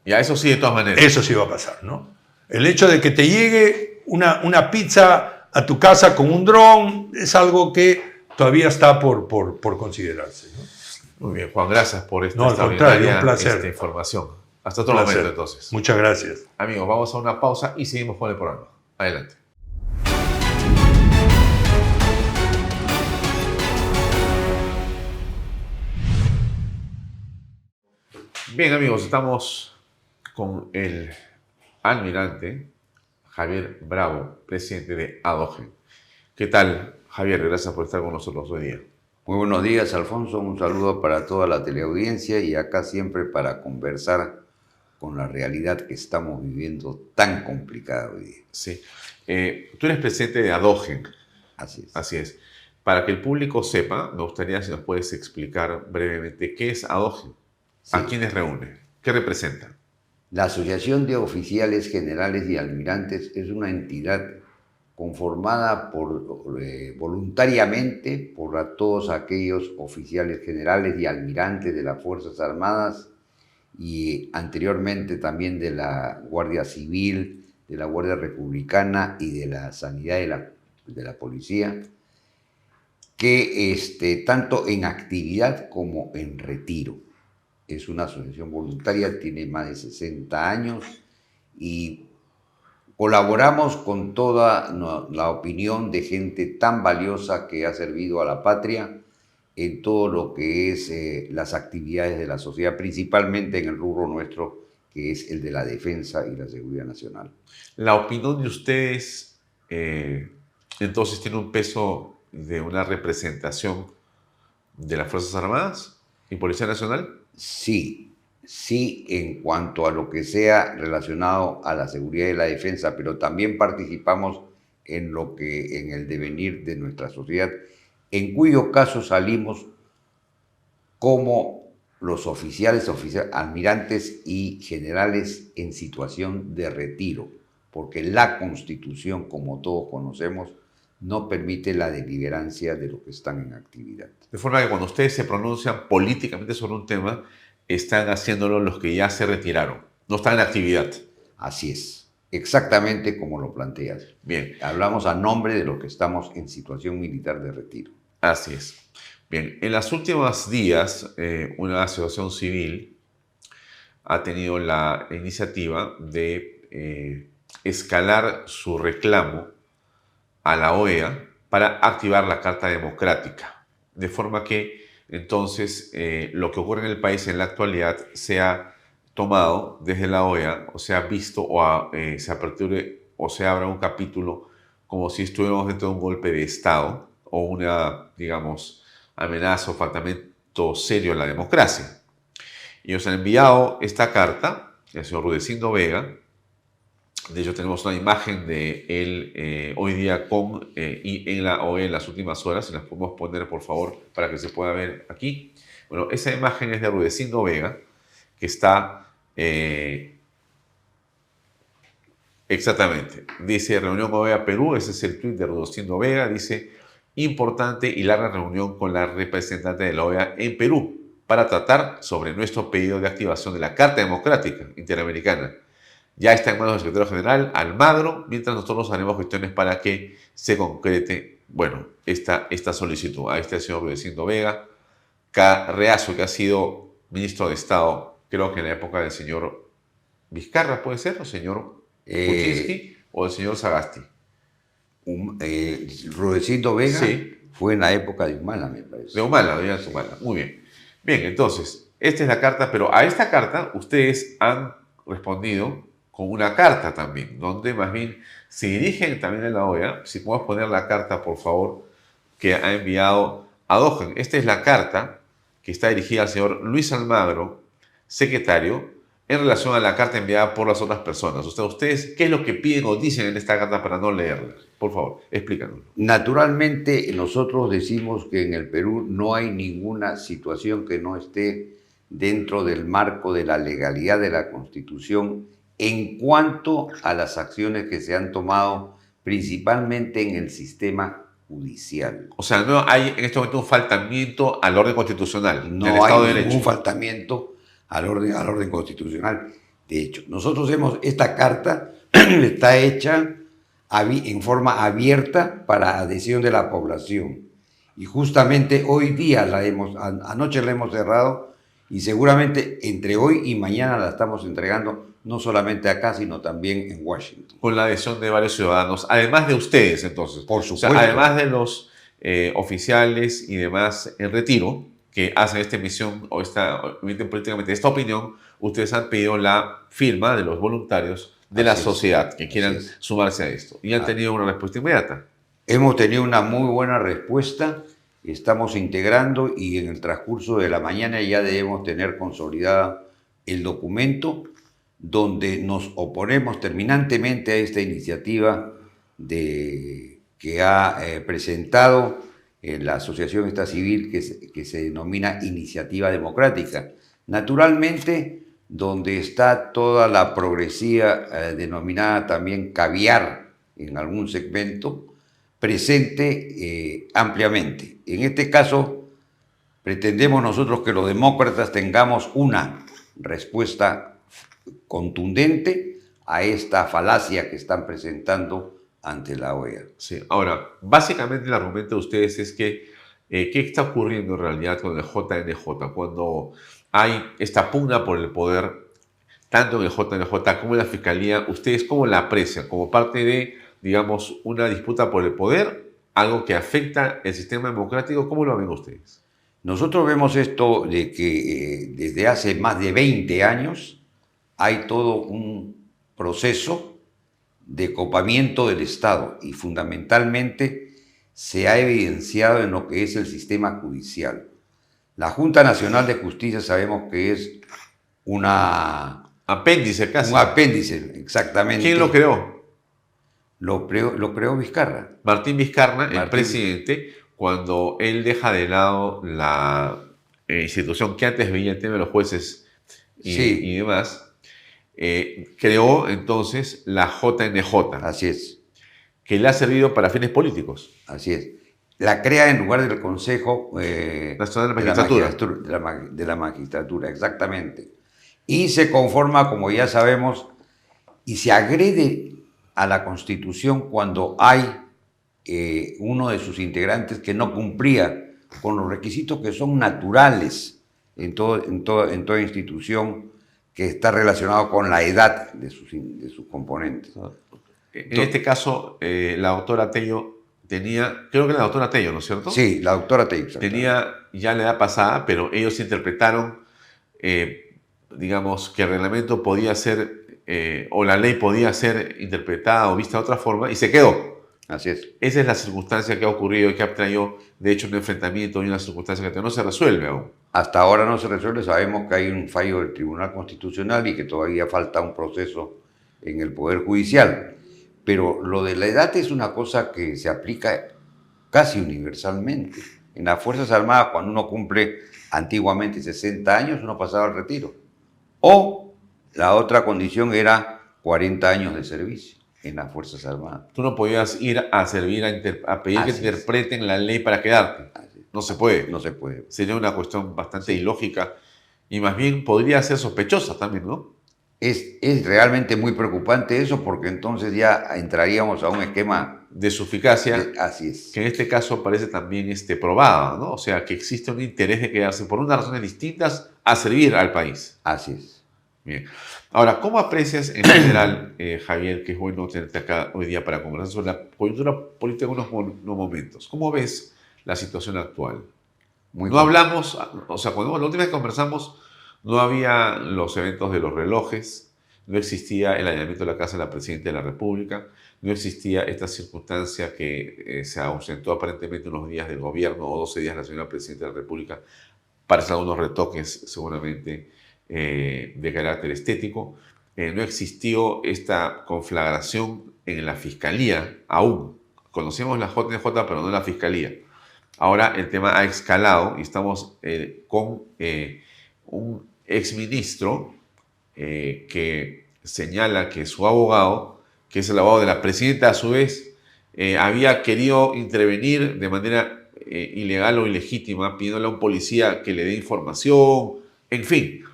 Ya, eso sí, de todas maneras. Eso sí va a pasar, ¿no? El hecho de que te llegue una pizza a tu casa con un dron es algo que todavía está por considerarse, ¿no? Muy bien, Juan, gracias por esta extraordinaria información. Hasta otro momento, entonces. Muchas gracias. Amigos, vamos a una pausa y seguimos con el programa. Adelante. Bien, amigos, estamos con el almirante Javier Bravo, presidente de Adogen. ¿Qué tal, Javier? Gracias por estar con nosotros hoy día. Muy buenos días, Alfonso. Un saludo para toda la teleaudiencia y acá siempre para conversar con la realidad que estamos viviendo tan complicada hoy día. Sí. Tú eres presidente de Adogen. Así es. Así es. Para que el público sepa, me gustaría si nos puedes explicar brevemente qué es Adogen, sí. ¿A quiénes reúne? ¿Qué representa? La Asociación de Oficiales Generales y Almirantes es una entidad conformada voluntariamente por todos aquellos oficiales generales y almirantes de las Fuerzas Armadas y anteriormente también de la Guardia Civil, de la Guardia Republicana y de la Sanidad de la Policía, que tanto en actividad como en retiro. Es una asociación voluntaria, tiene más de 60 años y colaboramos con toda la opinión de gente tan valiosa que ha servido a la patria en todo lo que es las actividades de la sociedad, principalmente en el rubro nuestro, que es el de la defensa y la seguridad nacional. La opinión de ustedes, entonces, tiene un peso de una representación de las Fuerzas Armadas y Policía Nacional. Sí, en cuanto a lo que sea relacionado a la seguridad y la defensa, pero también participamos en el devenir de nuestra sociedad, en cuyo caso salimos como los oficiales, almirantes y generales en situación de retiro, porque la Constitución, como todos conocemos, no permite la deliberancia de los que están en actividad. De forma que cuando ustedes se pronuncian políticamente sobre un tema, están haciéndolo los que ya se retiraron, no están en actividad. Así es, exactamente como lo planteas. Bien. Hablamos a nombre de los que estamos en situación militar de retiro. Así es. Bien, en los últimos días, una asociación civil ha tenido la iniciativa de escalar su reclamo a la OEA para activar la Carta Democrática, de forma que entonces lo que ocurre en el país en la actualidad sea tomado desde la OEA, o sea visto o se aperture o se abra un capítulo como si estuviéramos dentro de un golpe de Estado o una, digamos, amenaza o faltamiento serio a la democracia. Ellos han enviado esta carta, el señor Rudecindo Vega. De hecho, tenemos una imagen de él hoy día y en la OEA en las últimas horas. Si las podemos poner, por favor, para que se pueda ver aquí. Bueno, esa imagen es de Rudecindo Vega, que está exactamente. Dice Reunión OEA Perú, ese es el tuit de Rudecindo Vega. Dice: importante y larga reunión con la representante de la OEA en Perú para tratar sobre nuestro pedido de activación de la Carta Democrática Interamericana. Ya está en manos del secretario general Almagro, mientras nosotros haremos cuestiones para que se concrete, bueno, esta solicitud. Ahí está el señor Rudecindo Vega, Carreazo, que ha sido ministro de Estado, creo que en la época del señor Vizcarra, ¿puede ser? ¿O señor Kuczynski o el señor Sagasti? Rudecindo Vega, sí, fue en la época de Humala, me parece. De Humala, de Humala. Muy bien. Bien, entonces, esta es la carta, pero a esta carta ustedes han respondido con una carta también, donde más bien se dirigen también a la OEA. Si podemos poner la carta, por favor, que ha enviado Adógen. Esta es la carta que está dirigida al señor Luis Almagro, secretario, en relación a la carta enviada por las otras personas. Ustedes, ¿qué es lo que piden o dicen en esta carta para no leerla? Por favor, explícanos. Naturalmente, nosotros decimos que en el Perú no hay ninguna situación que no esté dentro del marco de la legalidad de la Constitución en cuanto a las acciones que se han tomado principalmente en el sistema judicial. O sea, no hay en este momento un faltamiento al orden constitucional. No hay ningún faltamiento al orden constitucional. De hecho, nosotros esta carta está hecha en forma abierta para adhesión de la población. Y justamente hoy día anoche la hemos cerrado y seguramente entre hoy y mañana la estamos entregando no solamente acá, sino también en Washington. Con la adhesión de varios ciudadanos, además de ustedes, entonces. Por supuesto. O sea, además de los oficiales y demás en retiro que hacen esta emisión o emiten políticamente esta opinión, ustedes han pedido la firma de los voluntarios de la sociedad que quieran sumarse a esto. Y han tenido una respuesta inmediata. Hemos tenido una muy buena respuesta. Estamos integrando y en el transcurso de la mañana ya debemos tener consolidada el documento donde nos oponemos terminantemente a esta iniciativa que ha presentado la asociación esta civil que se denomina Iniciativa Democrática. Naturalmente, donde está toda la progresía denominada también caviar, en algún segmento, presente ampliamente. En este caso, pretendemos nosotros que los demócratas tengamos una respuesta contundente a esta falacia que están presentando ante la OEA. Sí, ahora, básicamente el argumento de ustedes es que ¿qué está ocurriendo en realidad con el JNJ cuando hay esta pugna por el poder, tanto en el JNJ como en la Fiscalía? ¿Ustedes cómo la aprecian? ¿Como parte de, digamos, una disputa por el poder? ¿Algo que afecta el sistema democrático? ¿Cómo lo ven ustedes? Nosotros vemos esto de que desde hace más de 20 años hay todo un proceso de copamiento del Estado y fundamentalmente se ha evidenciado en lo que es el sistema judicial. La Junta Nacional de Justicia sabemos que es apéndice casi. Un apéndice, exactamente. ¿Quién lo creó? Lo creó Vizcarra. Martín Vizcarra, el presidente, cuando él deja de lado la institución que antes veía el tema de los jueces y demás, creó entonces la JNJ. Así es. Que le ha servido para fines políticos. Así es. La crea en lugar del Consejo Nacional de Magistratura. De la magistratura, exactamente. Y se conforma, como ya sabemos, y se agrede a la Constitución cuando hay uno de sus integrantes que no cumplía con los requisitos que son naturales en toda institución que está relacionado con la edad de sus componentes. En este caso, la doctora Tello tenía, creo que la doctora Tello, ¿no es cierto? Sí, la doctora Tello. Tenía ya la edad pasada, pero ellos interpretaron, digamos, que el reglamento podía ser, o la ley podía ser interpretada o vista de otra forma, y se quedó. Así es. Esa es la circunstancia que ha ocurrido y que ha traído, de hecho, un enfrentamiento y una circunstancia que no se resuelve aún. Hasta ahora no se resuelve. Sabemos que hay un fallo del Tribunal Constitucional y que todavía falta un proceso en el Poder Judicial. Pero lo de la edad es una cosa que se aplica casi universalmente. En las Fuerzas Armadas, cuando uno cumple antiguamente 60 años, uno pasaba al retiro. O la otra condición era 40 años de servicio en las Fuerzas Armadas. Tú no podías ir a servir, a pedir que interpreten la ley para quedarte. No se puede. No se puede. Sería una cuestión bastante ilógica y más bien podría ser sospechosa también, ¿no? Es realmente muy preocupante eso, porque entonces ya entraríamos a un esquema de su eficacia. Así es. Que en este caso parece también probada, ¿no? O sea, que existe un interés de quedarse por unas razones distintas a servir al país. Así es. Bien. Ahora, ¿cómo aprecias en general, Javier, que es bueno tenerte acá hoy día para conversar sobre la coyuntura política en unos momentos? ¿Cómo ves la situación actual? No hablamos, o sea, cuando la última vez que conversamos, no había los eventos de los relojes, no existía el allanamiento de la casa de la Presidenta de la República, no existía esta circunstancia que se ausentó aparentemente unos días del gobierno o 12 días la señora Presidenta de la República para hacer unos retoques seguramente de carácter estético. No existió esta conflagración en la Fiscalía aún. Conocemos la JNJ, pero no la Fiscalía. Ahora el tema ha escalado y estamos con un exministro que señala que su abogado, que es el abogado de la presidenta, a su vez, había querido intervenir de manera ilegal o ilegítima, pidiéndole a un policía que le dé información, en fin.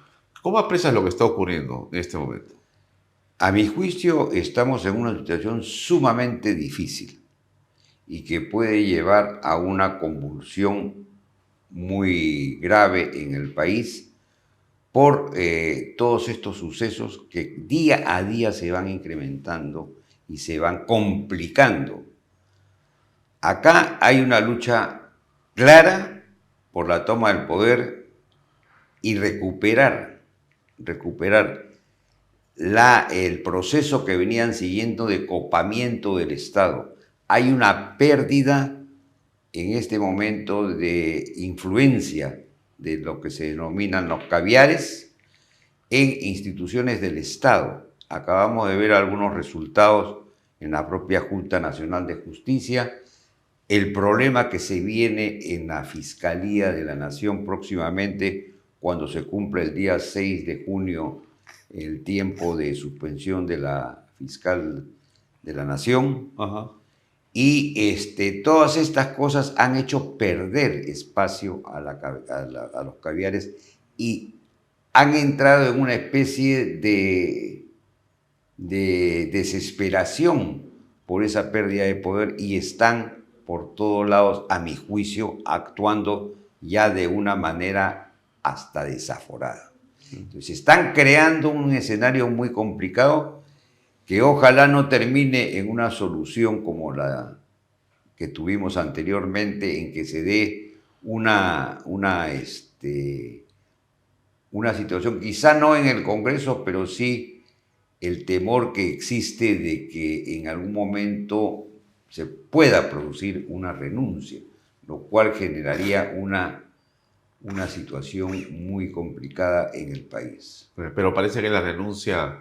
¿Cómo aprecias lo que está ocurriendo en este momento? A mi juicio, estamos en una situación sumamente difícil y que puede llevar a una convulsión muy grave en el país por todos estos sucesos que día a día se van incrementando y se van complicando. Acá hay una lucha clara por la toma del poder y recuperar el proceso que venían siguiendo de copamiento del Estado. Hay una pérdida en este momento de influencia de lo que se denominan los caviares en instituciones del Estado. Acabamos de ver algunos resultados en la propia Junta Nacional de Justicia, el problema que se viene en la Fiscalía de la Nación próximamente, cuando se cumple el día 6 de junio el tiempo de suspensión de la fiscal de la nación. Ajá. Y todas estas cosas han hecho perder espacio a los caviares y han entrado en una especie de desesperación por esa pérdida de poder y están por todos lados, a mi juicio, actuando ya de una manera hasta desaforada. Entonces están creando un escenario muy complicado que ojalá no termine en una solución como la que tuvimos anteriormente, en que se dé una situación, quizá no en el Congreso, pero sí el temor que existe de que en algún momento se pueda producir una renuncia, lo cual generaría una situación muy complicada en el país. Pero parece que la renuncia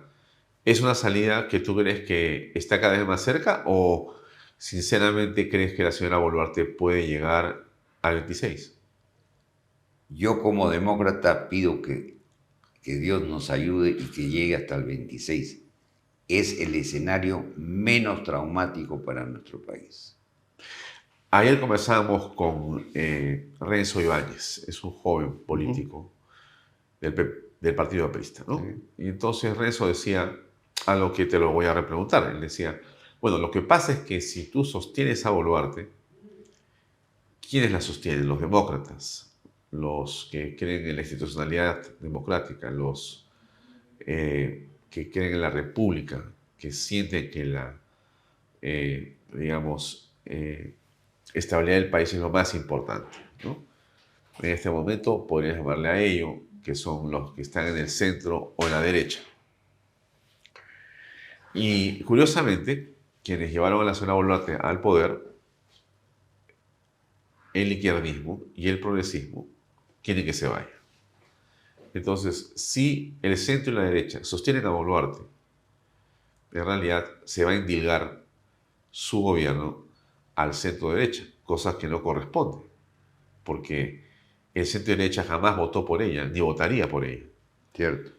es una salida que tú crees que está cada vez más cerca, o sinceramente crees que la señora Boluarte puede llegar al 26. Yo como demócrata pido que Dios nos ayude y que llegue hasta el 26. Es el escenario menos traumático para nuestro país. Ayer conversábamos con Renzo Ibáñez, es un joven político del Partido Aprista, ¿no? Sí. Y entonces Renzo decía algo que te lo voy a repreguntar. Él decía, bueno, lo que pasa es que si tú sostienes a Boluarte, ¿quiénes la sostienen? Los demócratas, los que creen en la institucionalidad democrática, los que creen en la república, que sienten que la, estabilidad del país es lo más importante, ¿no? En este momento podrías llamarle a ello, que son los que están en el centro o en la derecha. Y curiosamente, quienes llevaron a la señora Boluarte al poder, el izquierdismo y el progresismo, quieren que se vaya. Entonces, si el centro y la derecha sostienen a Boluarte, en realidad se va a endilgar su gobierno al centro derecha, cosas que no corresponden, porque el centro derecha jamás votó por ella, ni votaría por ella. Cierto.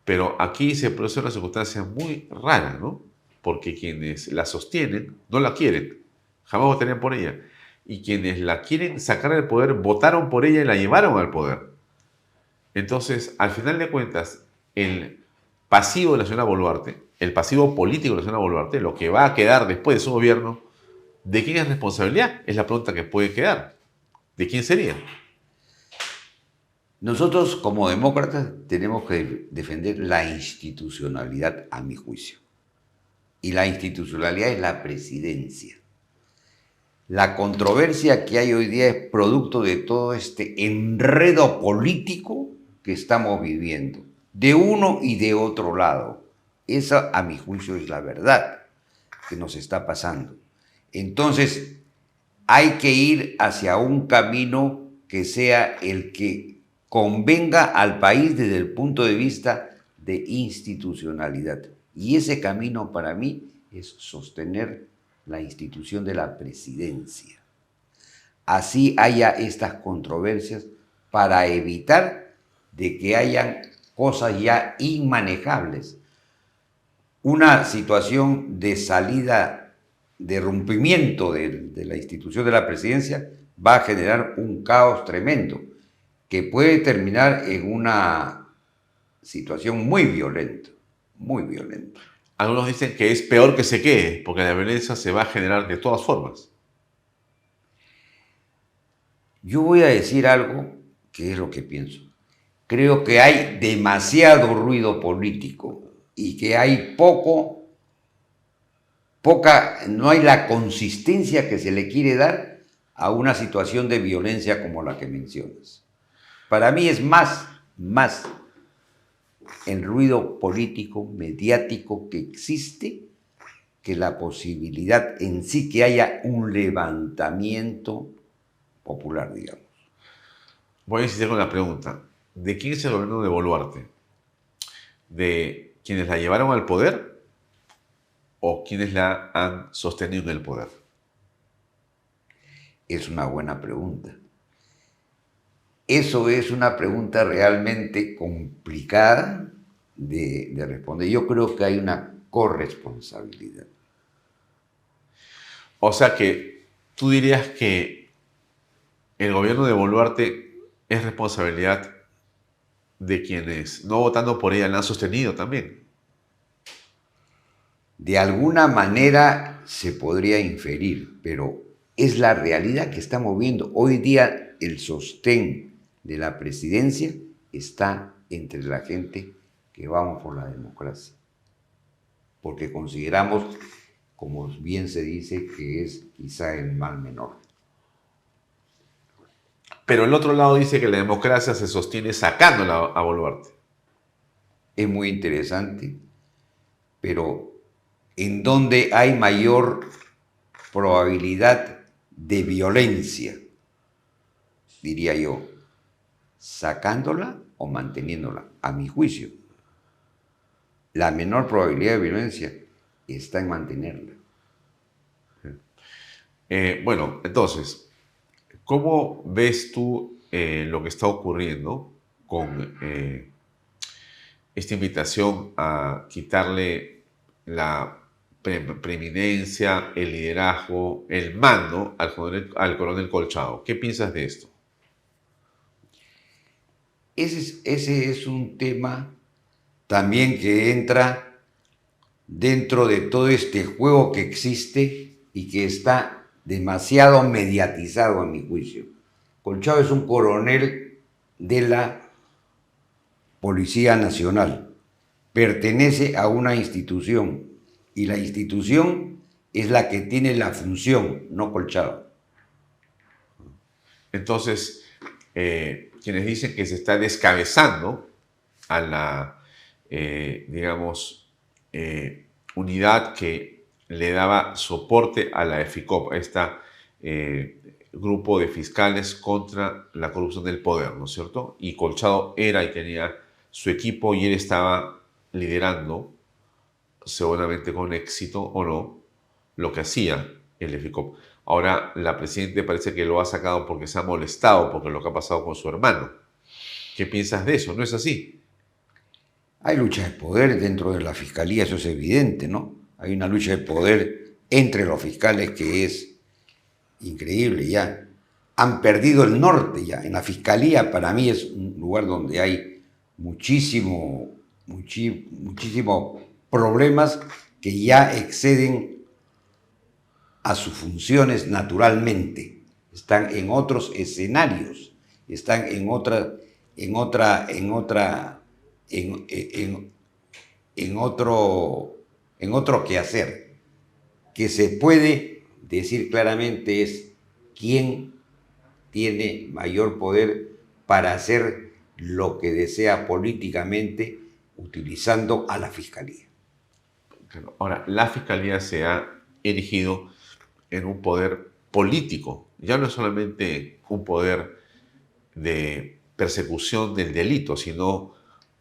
Pero aquí se produce una circunstancia muy rara, ¿no? Porque quienes la sostienen no la quieren, jamás votarían por ella. Y quienes la quieren sacar del poder votaron por ella y la llevaron al poder. Entonces, al final de cuentas, el pasivo de la señora Boluarte, el pasivo político de la señora Boluarte, lo que va a quedar después de su gobierno, ¿de quién es responsabilidad? Es la pregunta que puede quedar. ¿De quién sería? Nosotros como demócratas tenemos que defender la institucionalidad, a mi juicio. Y la institucionalidad es la presidencia. La controversia que hay hoy día es producto de todo este enredo político que estamos viviendo, de uno y de otro lado. Esa, a mi juicio, es la verdad que nos está pasando. Entonces, hay que ir hacia un camino que sea el que convenga al país desde el punto de vista de institucionalidad. Y ese camino para mí es sostener la institución de la presidencia. Así haya estas controversias para evitar de que hayan cosas ya inmanejables. Una situación de salida, de rompimiento de la institución de la presidencia va a generar un caos tremendo que puede terminar en una situación muy violenta, muy violenta. Algunos dicen que es peor que se quede, porque la violencia se va a generar de todas formas. Yo voy a decir algo que es lo que pienso. Creo que hay demasiado ruido político y que hay no hay la consistencia que se le quiere dar a una situación de violencia como la que mencionas. Para mí es más el ruido político, mediático que existe que la posibilidad en sí que haya un levantamiento popular, digamos. Voy a insistir con la pregunta. ¿De quién es el gobierno de Boluarte? ¿De quienes la llevaron al poder o quienes la han sostenido en el poder? Es una buena pregunta. Eso es una pregunta realmente complicada de responder. Yo creo que hay una corresponsabilidad. O sea que tú dirías que el gobierno de Boluarte es responsabilidad de quienes no votando por ella la han sostenido también. De alguna manera se podría inferir, pero es la realidad que estamos viendo. Hoy día el sostén de la presidencia está entre la gente que vamos por la democracia, porque consideramos, como bien se dice, que es quizá el mal menor. Pero el otro lado dice que la democracia se sostiene sacándola a Boluarte. Es muy interesante, pero en donde hay mayor probabilidad de violencia, diría yo, sacándola o manteniéndola, a mi juicio. La menor probabilidad de violencia está en mantenerla. Bueno, entonces, ¿cómo ves tú lo que está ocurriendo con esta invitación a quitarle la preeminencia, el liderazgo, el mando al coronel Colchado? ¿Qué piensas de esto? Ese es un tema también que entra dentro de todo este juego que existe y que está demasiado mediatizado a mi juicio. Colchado es un coronel de la Policía Nacional, pertenece a una institución y la institución es la que tiene la función, no Colchado. Entonces, quienes dicen que se está descabezando a la, digamos, unidad que le daba soporte a la EFICOP, a este grupo de fiscales contra la corrupción del poder, ¿no es cierto? Y Colchado era y tenía su equipo y él estaba liderando, seguramente con éxito o no, lo que hacía el EFICOP. Ahora la presidenta parece que lo ha sacado porque se ha molestado porque lo que ha pasado con su hermano. ¿Qué piensas de eso? ¿No es así? Hay lucha de poder dentro de la fiscalía, eso es evidente, ¿no? Hay una lucha de poder entre los fiscales que es increíble ya. Han perdido el norte ya. En la fiscalía para mí es un lugar donde hay muchísimos problemas que ya exceden a sus funciones naturalmente. Están en otros escenarios, están en otro quehacer. Que se puede decir claramente es quién tiene mayor poder para hacer lo que desea políticamente utilizando a la fiscalía. Ahora, la fiscalía se ha erigido en un poder político. Ya no es solamente un poder de persecución del delito, sino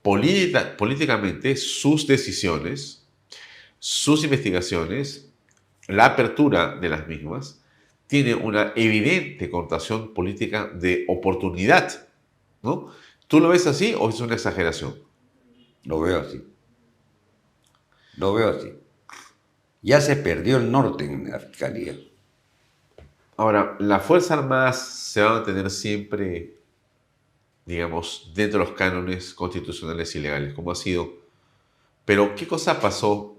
políticamente sus decisiones, sus investigaciones, la apertura de las mismas, tiene una evidente connotación política de oportunidad, ¿no? ¿Tú lo ves así o es una exageración? Lo veo así. Lo veo así. Ya se perdió el norte en la fiscalía. Ahora, las Fuerzas Armadas se van a mantener siempre, digamos, dentro de los cánones constitucionales y legales, como ha sido. Pero, ¿qué cosa pasó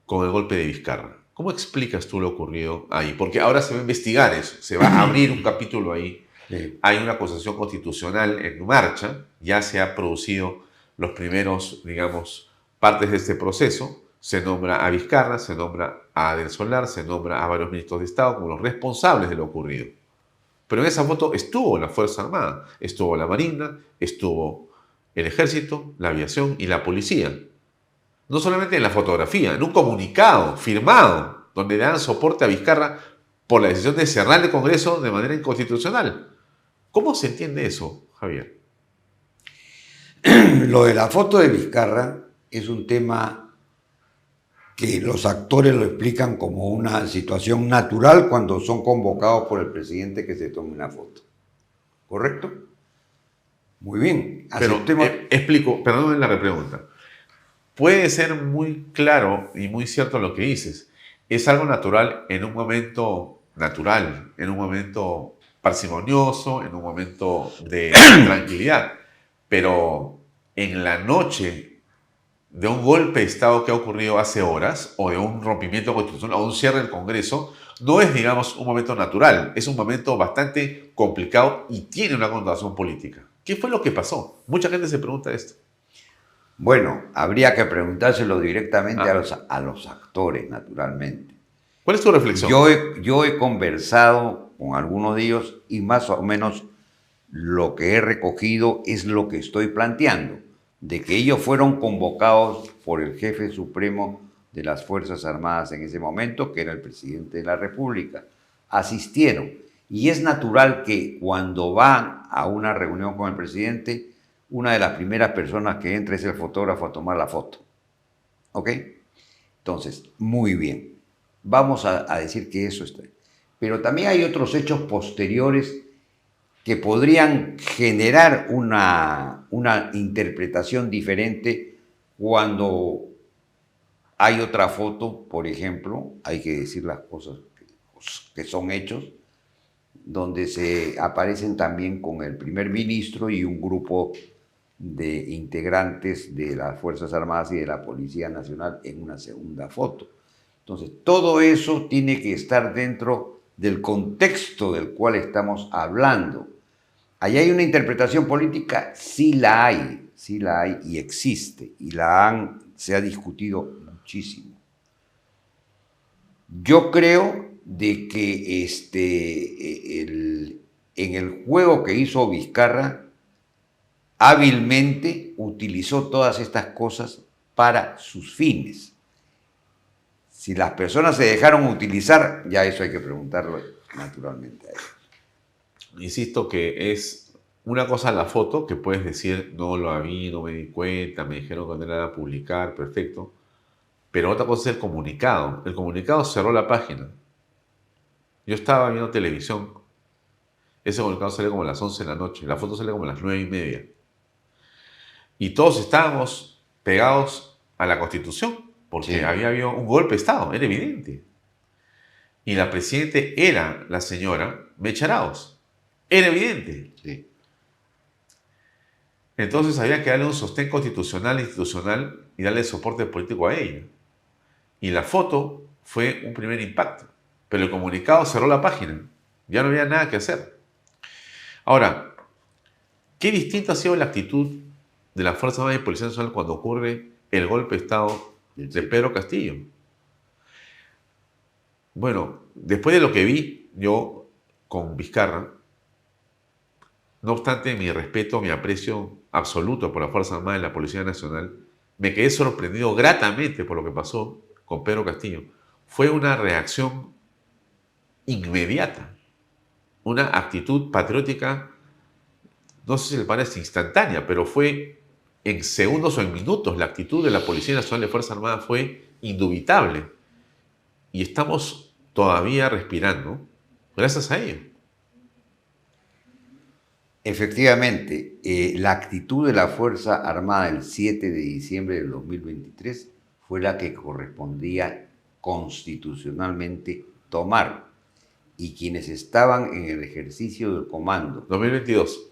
con el golpe de Vizcarra? ¿Cómo explicas tú lo ocurrido ahí? Porque ahora se va a investigar eso, se va a abrir un capítulo ahí. Sí. Hay una acusación constitucional en marcha, ya se han producido los primeros, digamos, partes de este proceso. Se nombra a Vizcarra, se nombra a Del Solar, se nombra a varios ministros de Estado como los responsables de lo ocurrido. Pero en esa foto estuvo la Fuerza Armada, estuvo la Marina, estuvo el Ejército, la Aviación y la Policía. No solamente en la fotografía, en un comunicado firmado donde le dan soporte a Vizcarra por la decisión de cerrar el Congreso de manera inconstitucional. ¿Cómo se entiende eso, Javier? Lo de la foto de Vizcarra es un tema que los actores lo explican como una situación natural cuando son convocados por el presidente que se tome una foto. ¿Correcto? Muy bien. Pero explico, perdón la repregunta. Puede ser muy claro y muy cierto lo que dices. es algo natural en un momento natural, en un momento parsimonioso, en un momento de tranquilidad. Pero en la noche de un golpe de Estado que ha ocurrido hace horas, o de un rompimiento constitucional, o un cierre del Congreso, no es, digamos, un momento natural. Es un momento bastante complicado y tiene una connotación política. ¿Qué fue lo que pasó? Mucha gente se pregunta esto. Bueno, habría que preguntárselo directamente a los actores, naturalmente. ¿Cuál es tu reflexión? Yo he conversado con algunos de ellos y más o menos lo que he recogido es lo que estoy planteando, de que ellos fueron convocados por el jefe supremo de las Fuerzas Armadas en ese momento, que era el presidente de la República. Asistieron. Y es natural que cuando van a una reunión con el presidente, una de las primeras personas que entra es el fotógrafo a tomar la foto. ¿Ok? Entonces, muy bien. Vamos a decir que eso está. Pero también hay otros hechos posteriores que podrían generar una interpretación diferente cuando hay otra foto, por ejemplo, hay que decir las cosas que son hechos, donde se aparecen también con el primer ministro y un grupo de integrantes de las Fuerzas Armadas y de la Policía Nacional en una segunda foto. Entonces, todo eso tiene que estar dentro del contexto del cual estamos hablando. ¿Allí hay una interpretación política? Sí la hay y existe, y se ha discutido muchísimo. Yo creo de que en el juego que hizo Vizcarra, hábilmente utilizó todas estas cosas para sus fines. Si las personas se dejaron utilizar, ya eso hay que preguntarlo naturalmente a ellos. Insisto que es una cosa la foto, que puedes decir, no lo vi, no me di cuenta, me dijeron que no era a publicar, perfecto. Pero otra cosa es el comunicado. El comunicado cerró la página. Yo estaba viendo televisión. Ese comunicado sale como a las 11 de la noche. La foto sale como a las 9:30. Y todos estábamos pegados a la Constitución, porque Sí. había habido un golpe de Estado, era evidente. Y la presidente era la señora Mecha Arauz. Era evidente. Sí. Entonces había que darle un sostén constitucional e institucional y darle soporte político a ella. Y la foto fue un primer impacto. Pero el comunicado cerró la página. Ya no había nada que hacer. Ahora, ¿qué distinta ha sido la actitud de la Fuerza Armada y Policía Nacional cuando ocurre el golpe de Estado de Pedro Castillo? Bueno, después de lo que vi yo con Vizcarra, no obstante mi respeto, mi aprecio absoluto por la Fuerza Armada y la Policía Nacional, me quedé sorprendido gratamente por lo que pasó con Pedro Castillo. Fue una reacción inmediata, una actitud patriótica, no sé si le parece instantánea, pero fue en segundos o en minutos. La actitud de la Policía Nacional de Fuerza Armada fue indubitable. Y estamos todavía respirando gracias a ello. Efectivamente, la actitud de la Fuerza Armada el 7 de diciembre del 2023 fue la que correspondía constitucionalmente tomar. Y quienes estaban en el ejercicio del comando... 2022.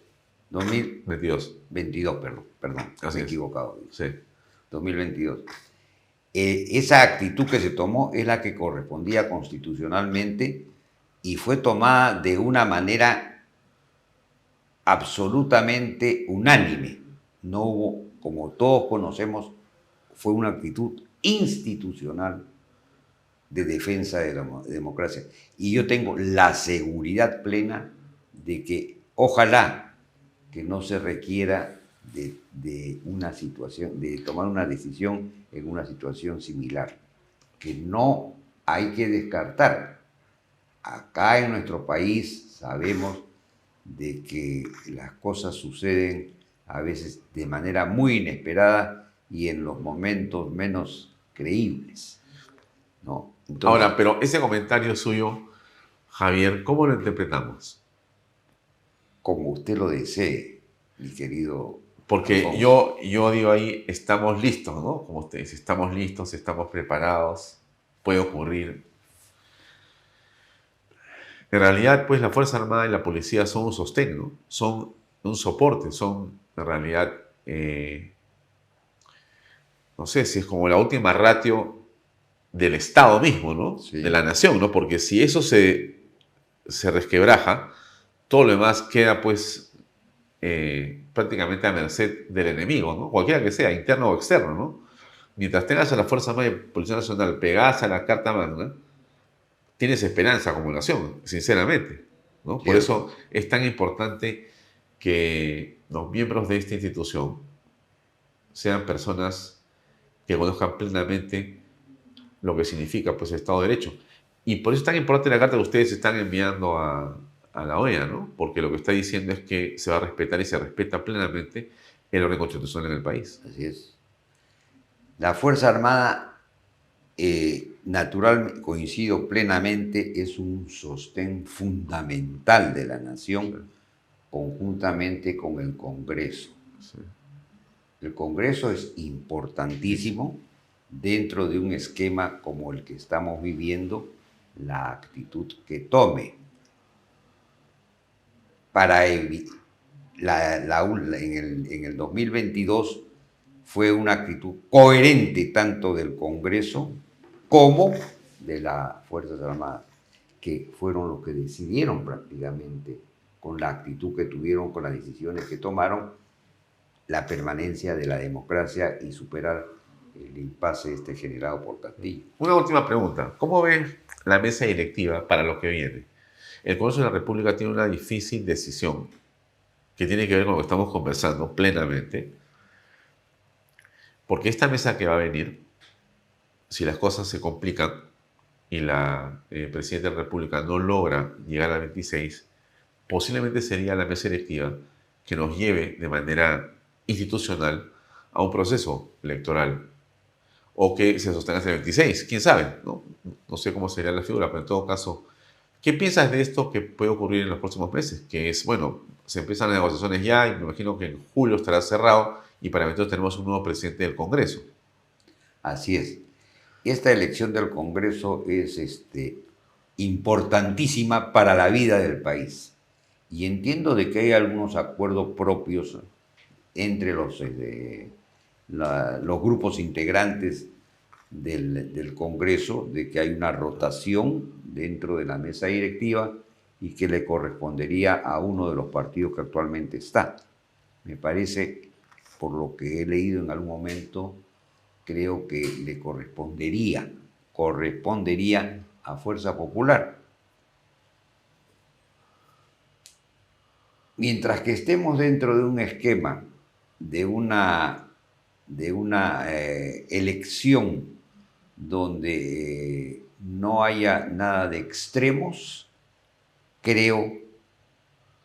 2022, perdón, Así me he es. equivocado. Sí. 2022. Esa actitud que se tomó es la que correspondía constitucionalmente y fue tomada de una manera absolutamente unánime. No hubo, como todos conocemos, fue una actitud institucional de defensa de la democracia. Y yo tengo la seguridad plena de que ojalá que no se requiera de una situación, de tomar una decisión en una situación similar, que no hay que descartar. Acá en nuestro país sabemos de que las cosas suceden a veces de manera muy inesperada y en los momentos menos creíbles, ¿no? Entonces, ahora, pero ese comentario suyo, Javier, ¿cómo lo interpretamos? como usted lo desee, mi querido Porque Alfonso. yo digo ahí, estamos listos, ¿no? Como usted dice, estamos listos, estamos preparados, puede ocurrir en realidad, pues la Fuerza Armada y la Policía son un sostén, ¿no? Son un soporte, son en realidad, no sé si es como la última ratio del Estado mismo, ¿no? Sí. De la nación, ¿no? Porque si eso se resquebraja, todo lo demás queda pues prácticamente a merced del enemigo, ¿no? Cualquiera que sea, interno o externo, ¿no? Mientras tengas a la Fuerza Armada y Policía Nacional pegadas a la Carta Magna, tienes esperanza como nación, sinceramente, ¿no? Por eso es tan importante que los miembros de esta institución sean personas que conozcan plenamente lo que significa pues el Estado de Derecho. Y por eso es tan importante la carta que ustedes están enviando a la OEA, ¿no? Porque lo que está diciendo es que se va a respetar y se respeta plenamente el orden constitucional en el país. Así es. La Fuerza Armada, naturalmente, coincido plenamente, es un sostén fundamental de la nación, conjuntamente con el Congreso. Sí. El Congreso es importantísimo dentro de un esquema como el que estamos viviendo, la actitud que tome para evitar. En el 2022 fue una actitud coherente tanto del Congreso como de las Fuerzas Armadas, que fueron los que decidieron prácticamente, con la actitud que tuvieron, con las decisiones que tomaron, la permanencia de la democracia y superar el impasse generado por Castillo. Una última pregunta. ¿Cómo ven la mesa directiva para lo que viene? El Congreso de la República tiene una difícil decisión que tiene que ver con lo que estamos conversando plenamente, porque esta mesa que va a venir, si las cosas se complican y la Presidenta de la República no logra llegar al 26, posiblemente sería la mesa directiva que nos lleve de manera institucional a un proceso electoral o que se sostenga hasta el 26, quién sabe, ¿no? No sé cómo sería la figura, pero en todo caso, ¿qué piensas de esto que puede ocurrir en los próximos meses? Que es, bueno, se empiezan las negociaciones ya y me imagino que en julio estará cerrado y para entonces tenemos un nuevo presidente del Congreso. Así es. Esta elección del Congreso es importantísima para la vida del país. Y entiendo de que hay algunos acuerdos propios entre los grupos integrantes del Congreso, de que hay una rotación dentro de la mesa directiva y que le correspondería a uno de los partidos que actualmente está. Me parece, por lo que he leído en algún momento, creo que le correspondería a Fuerza Popular. Mientras que estemos dentro de un esquema de una elección donde no haya nada de extremos, creo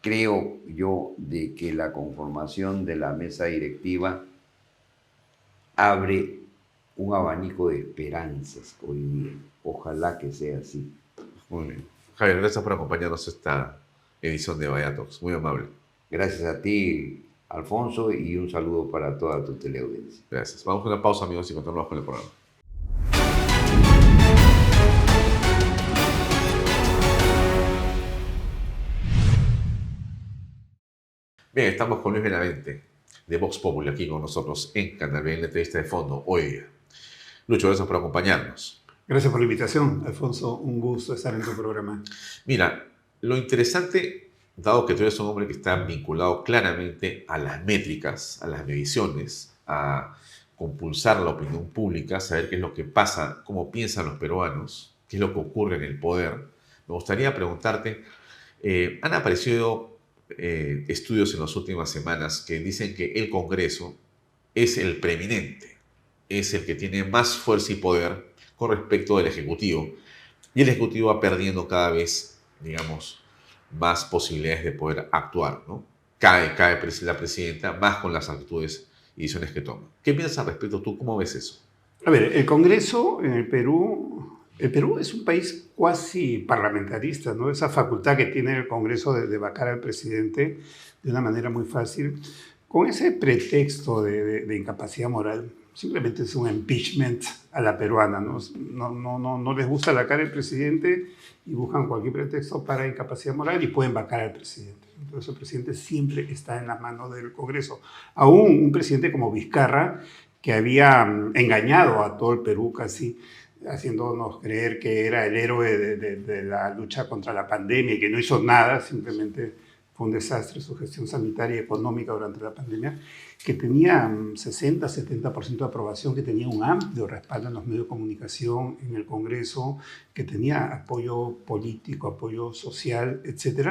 yo de que la conformación de la mesa directiva abre un abanico de esperanzas hoy día. Ojalá que sea así. Muy bien. Javier, gracias por acompañarnos esta edición de Bahía Talks. Muy amable. Gracias a ti, Alfonso, y un saludo para toda tu teleaudiencia. Gracias. Vamos a una pausa, amigos, y continuamos con el programa. Bien, estamos con Luis Benavente, de Vox Populi, aquí con nosotros en Canal B, en la entrevista de fondo hoy. Lucho, gracias por acompañarnos. Gracias por la invitación, Alfonso. Un gusto estar en tu programa. Mira, lo interesante, dado que tú eres un hombre que está vinculado claramente a las métricas, a las mediciones, a compulsar la opinión pública, saber qué es lo que pasa, cómo piensan los peruanos, qué es lo que ocurre en el poder, me gustaría preguntarte, han aparecido estudios en las últimas semanas que dicen que el Congreso es el preeminente, es el que tiene más fuerza y poder con respecto del Ejecutivo, y el Ejecutivo va perdiendo cada vez, digamos, más posibilidades de poder actuar, ¿no? Cae la presidenta más con las actitudes y decisiones que toma. ¿Qué piensas al respecto tú? ¿Cómo ves eso? A ver, el Congreso en el Perú es un país cuasi parlamentarista, ¿no? Esa facultad que tiene el Congreso de vacar al presidente de una manera muy fácil, con ese pretexto de incapacidad moral, simplemente es un impeachment a la peruana, ¿no? No les gusta la cara del presidente y buscan cualquier pretexto para incapacidad moral y pueden vacar al presidente. Entonces el presidente siempre está en las manos del Congreso. Aún un presidente como Vizcarra, que había engañado a todo el Perú casi, haciéndonos creer que era el héroe de la lucha contra la pandemia y que no hizo nada, simplemente fue un desastre su gestión sanitaria y económica durante la pandemia, que tenía 60-70% de aprobación, que tenía un amplio respaldo en los medios de comunicación, en el Congreso, que tenía apoyo político, apoyo social, etc.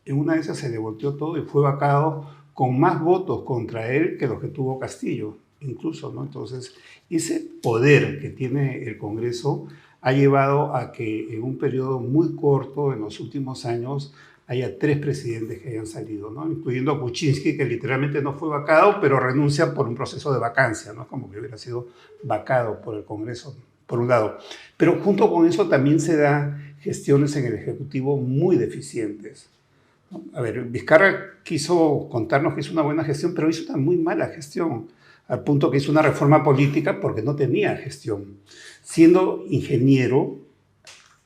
En una de esas se le volteó todo y fue vacado con más votos contra él que los que tuvo Castillo, incluso, ¿no? Entonces, ese poder que tiene el Congreso ha llevado a que en un periodo muy corto, en los últimos años, haya 3 presidentes que hayan salido, ¿no? Incluyendo a Kuczynski, que literalmente no fue vacado, pero renuncia por un proceso de vacancia, ¿no? Como que hubiera sido vacado por el Congreso, por un lado. Pero junto con eso también se dan gestiones en el Ejecutivo muy deficientes, ¿no? A ver, Vizcarra quiso contarnos que hizo una buena gestión, pero hizo una muy mala gestión, al punto que hizo una reforma política porque no tenía gestión. Siendo ingeniero,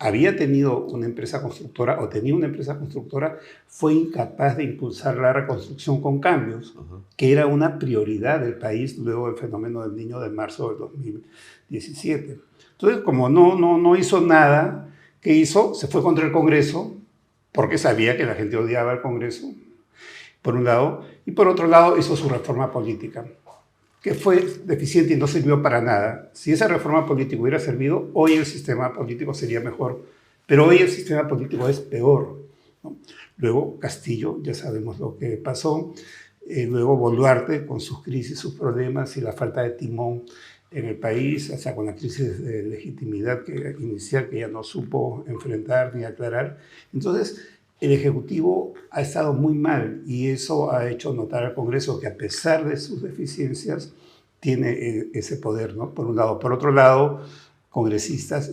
había tenido una empresa constructora o tenía una empresa constructora, fue incapaz de impulsar la reconstrucción con cambios, que era una prioridad del país luego del fenómeno del Niño de marzo del 2017. Entonces, como no hizo nada, ¿qué hizo? Se fue contra el Congreso, porque sabía que la gente odiaba al Congreso, por un lado, y por otro lado hizo su reforma política, que fue deficiente y no sirvió para nada. Si esa reforma política hubiera servido, hoy el sistema político sería mejor, pero hoy el sistema político es peor, ¿no? Luego Castillo, ya sabemos lo que pasó, luego Boluarte con sus crisis, sus problemas y la falta de timón en el país, hasta con la crisis de legitimidad inicial que ya no supo enfrentar ni aclarar. Entonces, el Ejecutivo ha estado muy mal y eso ha hecho notar al Congreso que a pesar de sus deficiencias tiene ese poder, ¿no? Por un lado. Por otro lado, congresistas,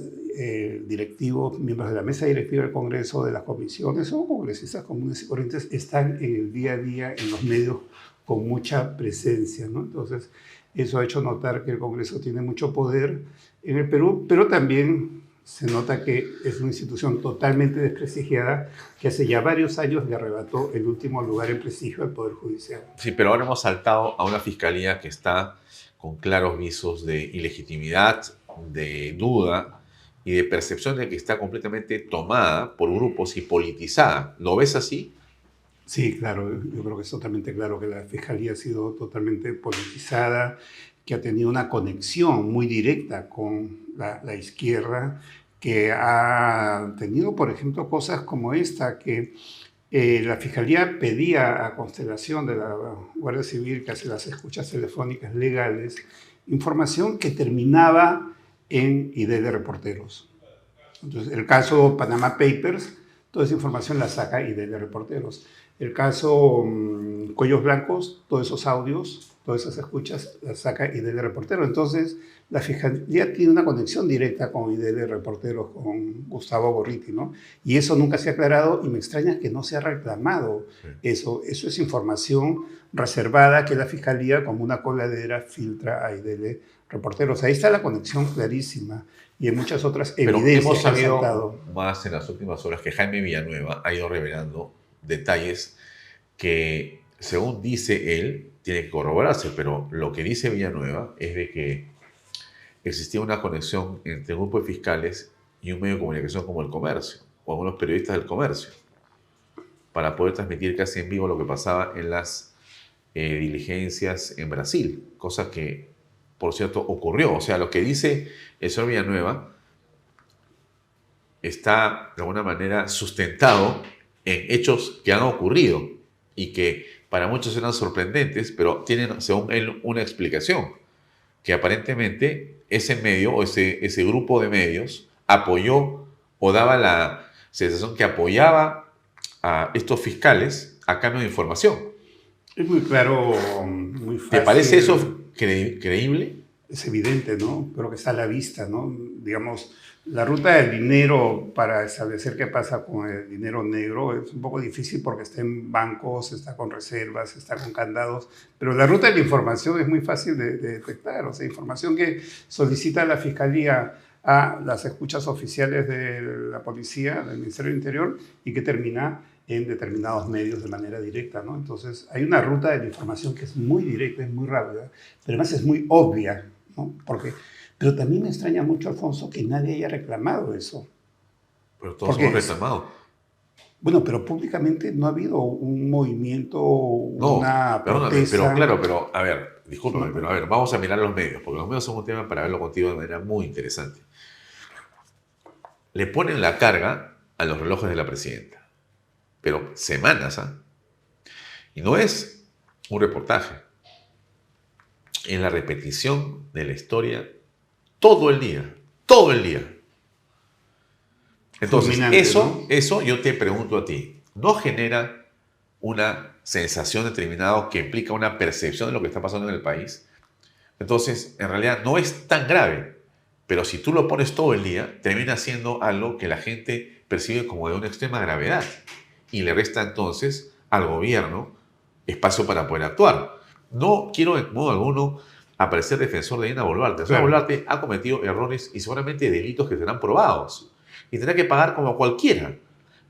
directivos, miembros de la mesa directiva del Congreso, de las comisiones o congresistas comunes y corrientes están en el día a día en los medios con mucha presencia, ¿no? Entonces, eso ha hecho notar que el Congreso tiene mucho poder en el Perú, pero también se nota que es una institución totalmente desprestigiada que hace ya varios años le arrebató el último lugar en prestigio al Poder Judicial. Sí, pero ahora hemos saltado a una fiscalía que está con claros visos de ilegitimidad, de duda y de percepción de que está completamente tomada por grupos y politizada. ¿Lo ves así? Sí, claro, yo creo que es totalmente claro que la fiscalía ha sido totalmente politizada, que ha tenido una conexión muy directa con la izquierda, que ha tenido, por ejemplo, cosas como esta, que la Fiscalía pedía a Constelación de la Guardia Civil, que hace las escuchas telefónicas legales, información que terminaba en ID de reporteros. Entonces, el caso Panama Papers, toda esa información la saca ID de reporteros. El caso Cuellos Blancos, todos esos audios, todas esas escuchas las saca ID de reportero. Entonces, la Fiscalía tiene una conexión directa con ID de reporteros, con Gustavo Gorriti, ¿no? Y eso nunca se ha aclarado y me extraña que no se ha reclamado eso. Eso es información reservada que la Fiscalía, como una coladera, filtra a ID de reporteros. Ahí está la conexión clarísima y en muchas otras evidencias. Pero hemos sabido más en las últimas horas que Jaime Villanueva ha ido revelando detalles que, según dice él, tiene que corroborarse, pero lo que dice Villanueva es de que existía una conexión entre un grupo de fiscales y un medio de comunicación como El Comercio, o algunos periodistas del Comercio, para poder transmitir casi en vivo lo que pasaba en las diligencias en Brasil, cosa que, por cierto, ocurrió. O sea, lo que dice el señor Villanueva está, de alguna manera, sustentado en hechos que han ocurrido y que para muchos eran sorprendentes, pero tienen, según él, una explicación, que aparentemente ese medio o ese grupo de medios apoyó o daba la sensación que apoyaba a estos fiscales a cambio de información. Es muy claro, muy fácil. ¿Te parece eso creíble? es evidente, ¿no? Creo que está a la vista, ¿no? Digamos, la ruta del dinero para establecer qué pasa con el dinero negro es un poco difícil porque está en bancos, está con reservas, está con candados, pero la ruta de la información es muy fácil de detectar, o sea, información que solicita la Fiscalía a las escuchas oficiales de la policía, del Ministerio del Interior, y que termina en determinados medios de manera directa, ¿no? Entonces, hay una ruta de la información que es muy directa, es muy rápida, pero además es muy obvia, ¿no? Pero también me extraña mucho, Alfonso, que nadie haya reclamado eso. Pero todos hemos reclamado. Bueno, pero públicamente no ha habido un movimiento, No, una perdóname, protesta. pero a ver, discúlpame, pero a ver, vamos a mirar los medios, porque los medios son un tema para verlo contigo de manera muy interesante. Le ponen la carga a los relojes de la presidenta, pero semanas, ¿ah? Y no es un reportaje, es la repetición de la historia todo el día, todo el día. Entonces, eso yo te pregunto a ti, ¿no genera una sensación determinada que implica una percepción de lo que está pasando en el país? Entonces, en realidad no es tan grave, pero si tú lo pones todo el día, termina siendo algo que la gente percibe como de una extrema gravedad y le resta entonces al gobierno espacio para poder actuar. No quiero de modo alguno aparecer defensor de Dina Boluarte. Dina Boluarte ha cometido errores y seguramente delitos que serán probados y tendrá que pagar como cualquiera.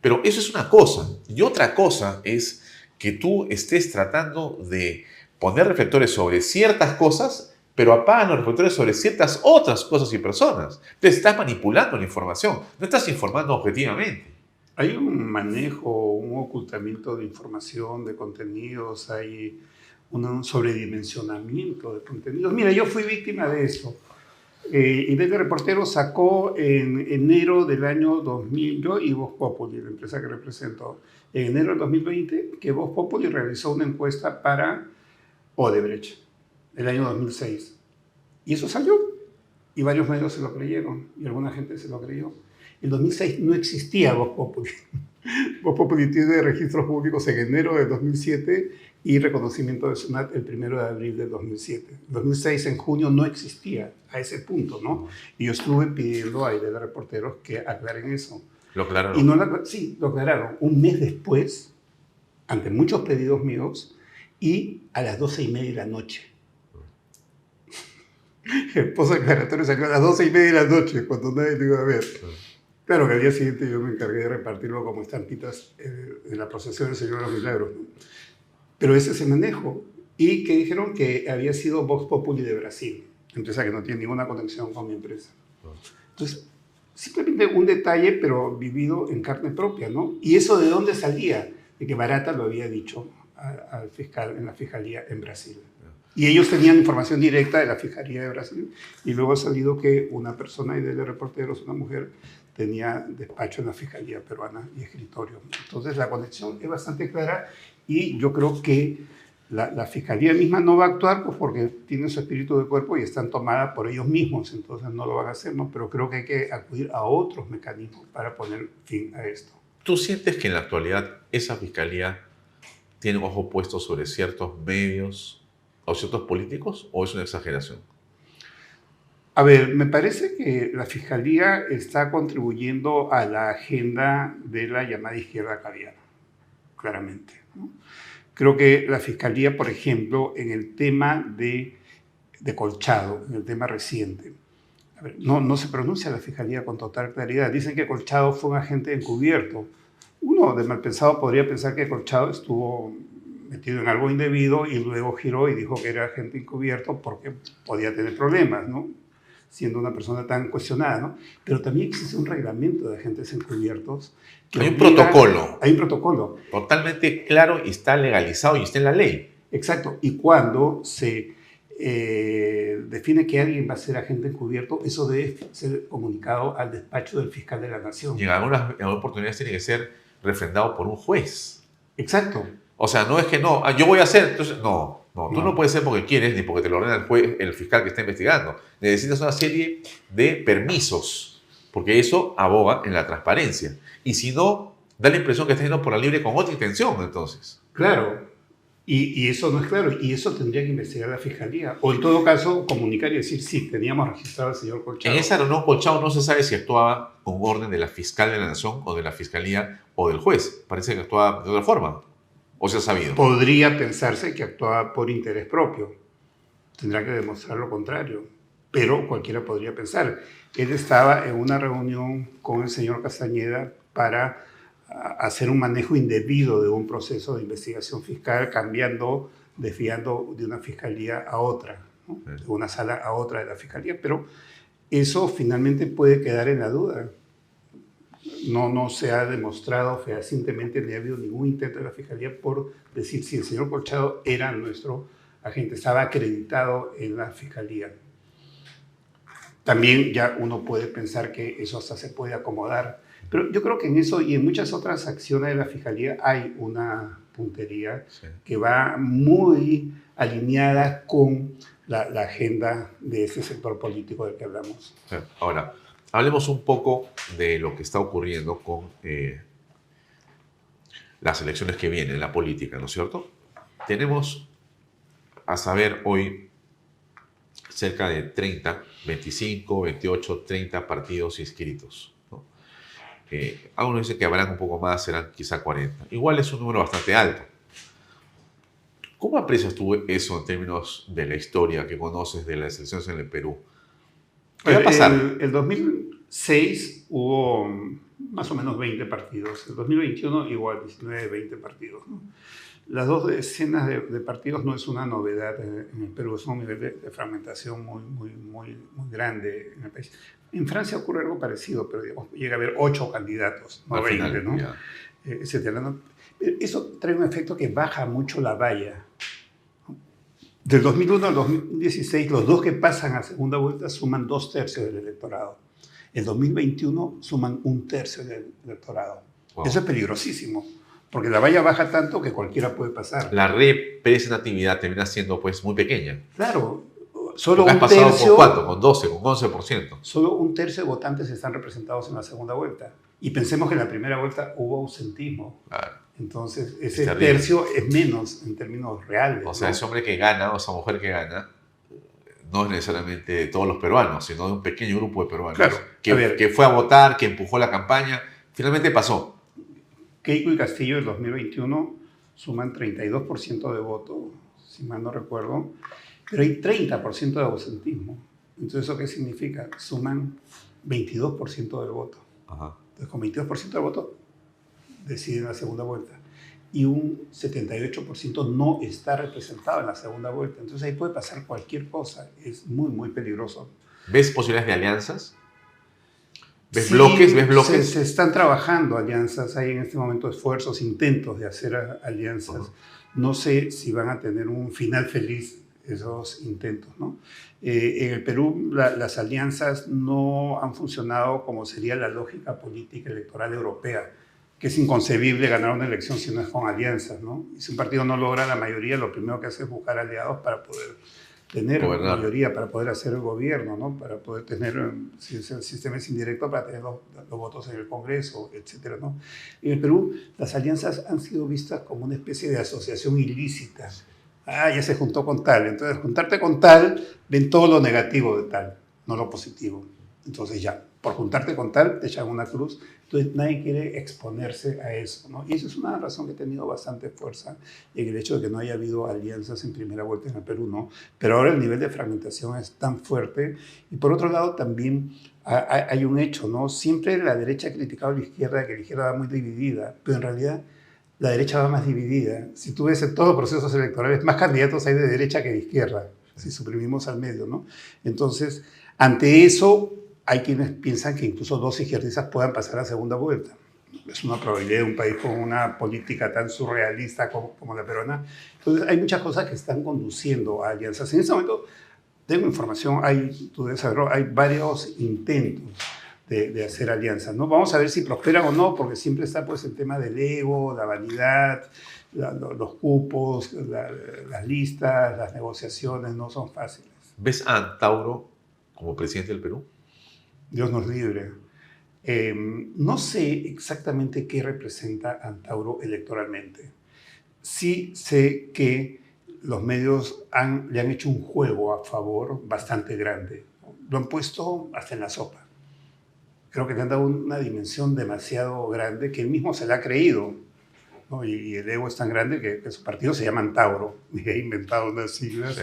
Pero eso es una cosa. Y otra cosa es que tú estés tratando de poner reflectores sobre ciertas cosas, pero apagan los reflectores sobre ciertas otras cosas y personas. Entonces estás manipulando la información, no estás informando objetivamente. Hay un manejo, un ocultamiento de información, de contenidos, hay un sobredimensionamiento de contenidos. Mira, yo fui víctima de esto. IDL Reportero sacó en enero del año 2000, yo y Voz Populi, la empresa que represento, en enero del 2020, que Voz Populi realizó una encuesta para Odebrecht, el año 2006. Y eso salió, y varios medios se lo creyeron, y alguna gente se lo creyó. En 2006 no existía Voz Populi. Voz Populi tiene registros públicos en enero de 2007 y reconocimiento de SUNAT el 1 de abril de 2007. En 2006, en junio, no existía a ese punto, ¿no? Y yo estuve pidiendo a IDL Reporteros que aclaren eso. ¿Lo aclararon? Y no sí, lo aclararon. Un mes después, ante muchos pedidos míos, y a las 12:30 de la noche. El post aclaratorio salió a las 12:30 de la noche, cuando nadie lo iba a ver. Claro que al día siguiente yo me encargué de repartirlo como estampitas en la procesión del Señor de los Milagros, ¿no? Pero ese es el manejo. Y que dijeron que había sido Vox Populi de Brasil, empresa que no tiene ninguna conexión con mi empresa. Entonces, simplemente un detalle, pero vivido en carne propia, ¿no? ¿Y eso de dónde salía? De que Barata lo había dicho al fiscal en la Fiscalía en Brasil. Y ellos tenían información directa de la Fiscalía de Brasil. Y luego ha salido que una persona de Reporteros, una mujer, tenía despacho en la Fiscalía peruana y escritorio. Entonces la conexión es bastante clara y yo creo que la Fiscalía misma no va a actuar pues, porque tienen su espíritu de cuerpo y están tomadas por ellos mismos, entonces no lo van a hacer, ¿no? Pero creo que hay que acudir a otros mecanismos para poner fin a esto. ¿Tú sientes que en la actualidad esa Fiscalía tiene un ojo puesto sobre ciertos medios o ciertos políticos o es una exageración? A ver, me parece que la Fiscalía está contribuyendo a la agenda de la llamada izquierda caviar, claramente, ¿no? Creo que la Fiscalía, por ejemplo, en el tema de Colchado, en el tema reciente, a ver, no se pronuncia la Fiscalía con total claridad. Dicen que Colchado fue un agente encubierto. Uno de mal pensado podría pensar que Colchado estuvo metido en algo indebido y luego giró y dijo que era agente encubierto porque podía tener problemas, ¿no? Siendo una persona tan cuestionada, ¿no? Pero también existe un reglamento de agentes encubiertos. Hay un protocolo. Hay un protocolo. Totalmente claro y está legalizado y está en la ley. Exacto. Y cuando se define que alguien va a ser agente encubierto, eso debe ser comunicado al despacho del fiscal de la Nación. Y en algunas oportunidades tiene que ser refrendado por un juez. Exacto. O sea, no es que no, yo voy a hacer, entonces, no, tú no puedes ser porque quieres ni porque te lo ordena el juez, el fiscal que está investigando. Necesitas una serie de permisos, porque eso aboga en la transparencia. Y si no, da la impresión que estás yendo por la libre con otra intención, entonces. Claro. Y eso no es claro, y eso tendría que investigar la Fiscalía. O en todo caso, comunicar y decir, sí, teníamos registrado al señor Colchado. En esa reunión, Colchado no se sabe si actuaba con orden de la fiscal de la Nación o de la Fiscalía o del juez. Parece que actuaba de otra forma. ¿O se ha sabido? Podría pensarse que actuaba por interés propio. Tendrá que demostrar lo contrario. Pero cualquiera podría pensar. Él estaba en una reunión con el señor Castañeda para hacer un manejo indebido de un proceso de investigación fiscal, cambiando, desviando de una fiscalía a otra, ¿no? De una sala a otra de la fiscalía, pero eso finalmente puede quedar en la duda. No se ha demostrado fehacientemente, ni ha habido ningún intento de la fiscalía por decir si el señor Colchado era nuestro agente, estaba acreditado en la fiscalía. También ya uno puede pensar que eso hasta se puede acomodar. Pero yo creo que en eso y en muchas otras acciones de la Fiscalía hay una puntería que va muy alineada con la agenda de ese sector político del que hablamos. Ahora, hablemos un poco de lo que está ocurriendo con las elecciones que vienen, la política, ¿no es cierto? Tenemos, a saber, hoy cerca de 30, 25, 28, 30 partidos inscritos. Algunos dicen que habrán un poco más, serán quizá 40. Igual es un número bastante alto. ¿Cómo aprecias tú eso en términos de la historia que conoces de las elecciones en el Perú? ¿Qué va a pasar? El 2006 hubo más o menos 20 partidos. El 2021 igual, 19, 20 partidos, ¿no? Las dos decenas de partidos no es una novedad en el Perú, es un nivel de fragmentación muy grande en el país. En Francia ocurre algo parecido, pero digamos, llega a haber 8 candidatos, no 20, ¿no? Etcétera, ¿no? Eso trae un efecto que baja mucho la valla. Del 2001 al 2016, los dos que pasan a segunda vuelta suman 2/3 del electorado. El 2021 suman 1/3 del electorado. Wow. Eso es peligrosísimo. Porque la valla baja tanto que cualquiera puede pasar. La representatividad termina siendo pues muy pequeña. Claro, solo un tercio... ¿Has pasado por cuánto? Con 12, con 11%. Solo 1/3 de votantes están representados en la segunda vuelta. Y pensemos que en la primera vuelta hubo ausentismo. Claro. Entonces, ese tercio es menos en términos reales. O sea, ese hombre que gana o esa mujer que gana no es necesariamente de todos los peruanos, sino de un pequeño grupo de peruanos. Claro. Que fue a votar, que empujó la campaña. Finalmente pasó. Keiko y Castillo del 2021 suman 32% de voto, si mal no recuerdo, pero hay 30% de ausentismo. Entonces, ¿eso qué significa? Suman 22% del voto. Ajá. Entonces, con 22% del voto deciden la segunda vuelta. Y un 78% no está representado en la segunda vuelta. Entonces, ahí puede pasar cualquier cosa. Es muy peligroso. ¿Ves posibilidades de alianzas? ¿Ves sí, bloques? ¿Ves bloques? Se están trabajando alianzas, hay en este momento esfuerzos, intentos de hacer alianzas. No sé si van a tener un final feliz esos intentos, ¿no? En el Perú las alianzas no han funcionado como sería la lógica política electoral europea, que es inconcebible ganar una elección si no es con alianzas, ¿no? Y si un partido no logra la mayoría, lo primero que hace es buscar aliados para poder tener mayoría, para poder hacer el gobierno, ¿no? Para poder tener, si el sistema es indirecto, para tener los votos en el Congreso, etcétera, ¿no? En el Perú, las alianzas han sido vistas como una especie de asociación ilícita. Ah, ya se juntó con tal. Entonces, juntarte con tal, ven todo lo negativo de tal, no lo positivo. Entonces ya, por juntarte con tal, te echan una cruz. Entonces nadie quiere exponerse a eso, ¿no? Y eso es una razón que ha tenido bastante fuerza en el hecho de que no haya habido alianzas en primera vuelta en el Perú, ¿no? Pero ahora el nivel de fragmentación es tan fuerte. Y por otro lado también hay un hecho, ¿no? Siempre la derecha ha criticado a la izquierda, que la izquierda va muy dividida, pero en realidad la derecha va más dividida. Si tú ves en todos los procesos electorales, más candidatos hay de derecha que de izquierda, si suprimimos al medio, ¿no? Entonces, ante eso, hay quienes piensan que incluso dos izquierdistas puedan pasar a segunda vuelta. Es una probabilidad de un país con una política tan surrealista como la peruana. Entonces, hay muchas cosas que están conduciendo a alianzas. En este momento, tengo información, tú debes saberlo, hay varios intentos de hacer alianzas, ¿no? Vamos a ver si prosperan o no, porque siempre está pues, el tema del ego, la vanidad, los cupos, las listas, las negociaciones, no son fáciles. ¿Ves a Antauro como presidente del Perú? Dios nos libre. No sé exactamente qué representa Antauro electoralmente. sí sé que los medios le han hecho un juego a favor bastante grande. Lo han puesto hasta en la sopa. Creo que le han dado una dimensión demasiado grande que él mismo se la ha creído, ¿no? Y el ego es tan grande que su partido se llama Antauro. Y ha inventado unas siglas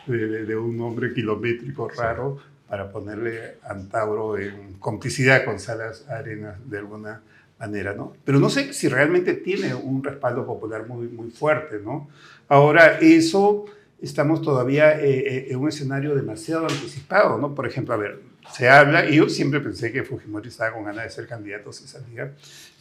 de un nombre kilométrico raro para ponerle Antauro en complicidad con Salas Arenas de alguna manera, ¿no? Pero no sé si realmente tiene un respaldo popular muy, muy fuerte, ¿no? Ahora, eso estamos todavía en un escenario demasiado anticipado, ¿no? Por ejemplo, a ver, se habla, y yo siempre pensé que Fujimori estaba con ganas de ser candidato si salía.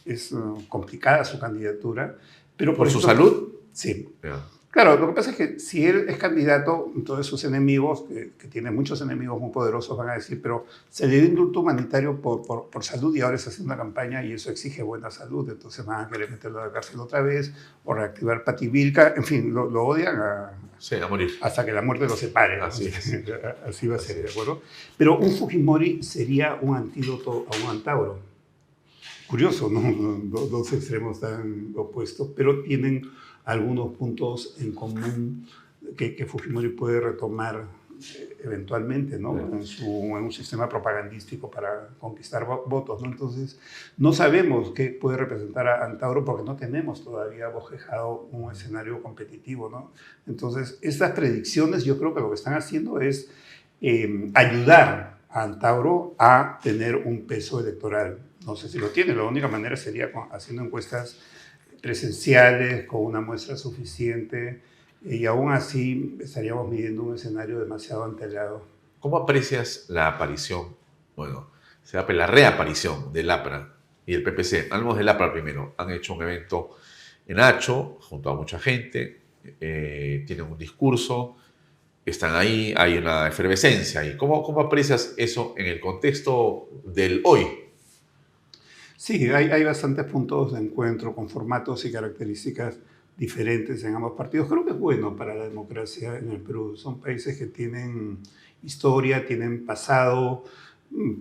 Es complicada su candidatura. Pero ¿Por su salud? Sí. Yeah. Claro, lo que pasa es que si él es candidato, entonces sus enemigos, que tiene muchos enemigos muy poderosos, van a decir, pero se le dio indulto humanitario por salud y ahora está haciendo una campaña y eso exige buena salud, entonces van a querer meterlo a la cárcel otra vez o reactivar Pativilca, en fin, lo odian a morir. Hasta que la muerte lo separe. Así va a ser, ¿de acuerdo? Pero un Fujimori sería un antídoto a un Antauro. Curioso, ¿no? Dos extremos tan opuestos, pero tienen algunos puntos en común que Fujimori puede retomar eventualmente, ¿no? En un sistema propagandístico para conquistar votos, ¿no? Entonces, no sabemos qué puede representar a Antauro porque no tenemos todavía bosquejado un escenario competitivo, ¿no? Entonces, estas predicciones yo creo que lo que están haciendo es ayudar a Antauro a tener un peso electoral. No sé si lo tiene, la única manera sería haciendo encuestas presenciales, con una muestra suficiente, y aún así estaríamos midiendo un escenario demasiado antelado. ¿Cómo aprecias la aparición, la reaparición del APRA y el PPC? Hablamos del APRA primero. Han hecho un evento en Hacho, junto a mucha gente, tienen un discurso, están ahí, hay una efervescencia ahí. ¿Cómo aprecias eso en el contexto del hoy? Sí, hay bastantes puntos de encuentro con formatos y características diferentes en ambos partidos. Creo que es bueno para la democracia en el Perú. Son países que tienen historia, tienen pasado,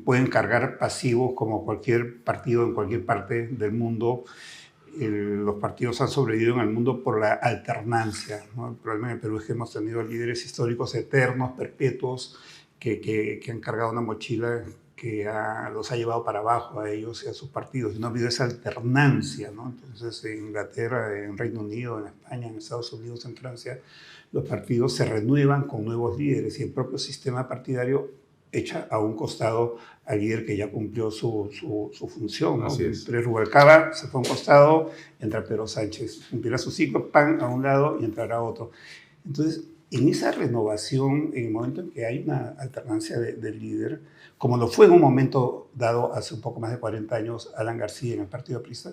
pueden cargar pasivos como cualquier partido en cualquier parte del mundo. Los partidos han sobrevivido en el mundo por la alternancia, ¿no? El problema en el Perú es que hemos tenido líderes históricos eternos, perpetuos, que han cargado una mochila que los ha llevado para abajo a ellos y a sus partidos. Y no ha habido esa alternancia, ¿no? Entonces, en Inglaterra, en Reino Unido, en España, en Estados Unidos, en Francia, los partidos se renuevan con nuevos líderes y el propio sistema partidario echa a un costado al líder que ya cumplió su función, ¿no? Así es. Pérez Rubalcaba se fue a un costado, entra Pedro Sánchez, cumplirá su ciclo, pan a un lado y entrará otro. Entonces, en esa renovación, en el momento en que hay una alternancia del líder, como lo fue en un momento dado hace un poco más de 40 años Alan García en el Partido Aprista,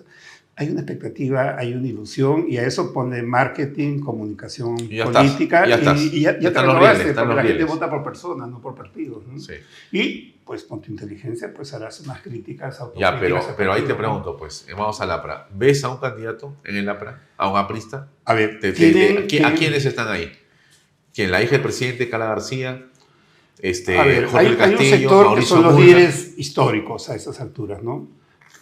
hay una expectativa, hay una ilusión, y a eso pone marketing, comunicación política, y ya te renovaste, porque la gente vota por personas, no por partidos, ¿no? Sí. Y pues con tu inteligencia pues harás unas críticas autocríticas. Ya, pero ahí te pregunto, pues, vamos al APRA. ¿Ves a un candidato en el APRA? ¿A un aprista? A ver, ¿a quiénes están ahí? ¿Quién? ¿La hija del presidente, Carla García? Hay un sector Mauricio que son los líderes históricos a esas alturas, ¿no?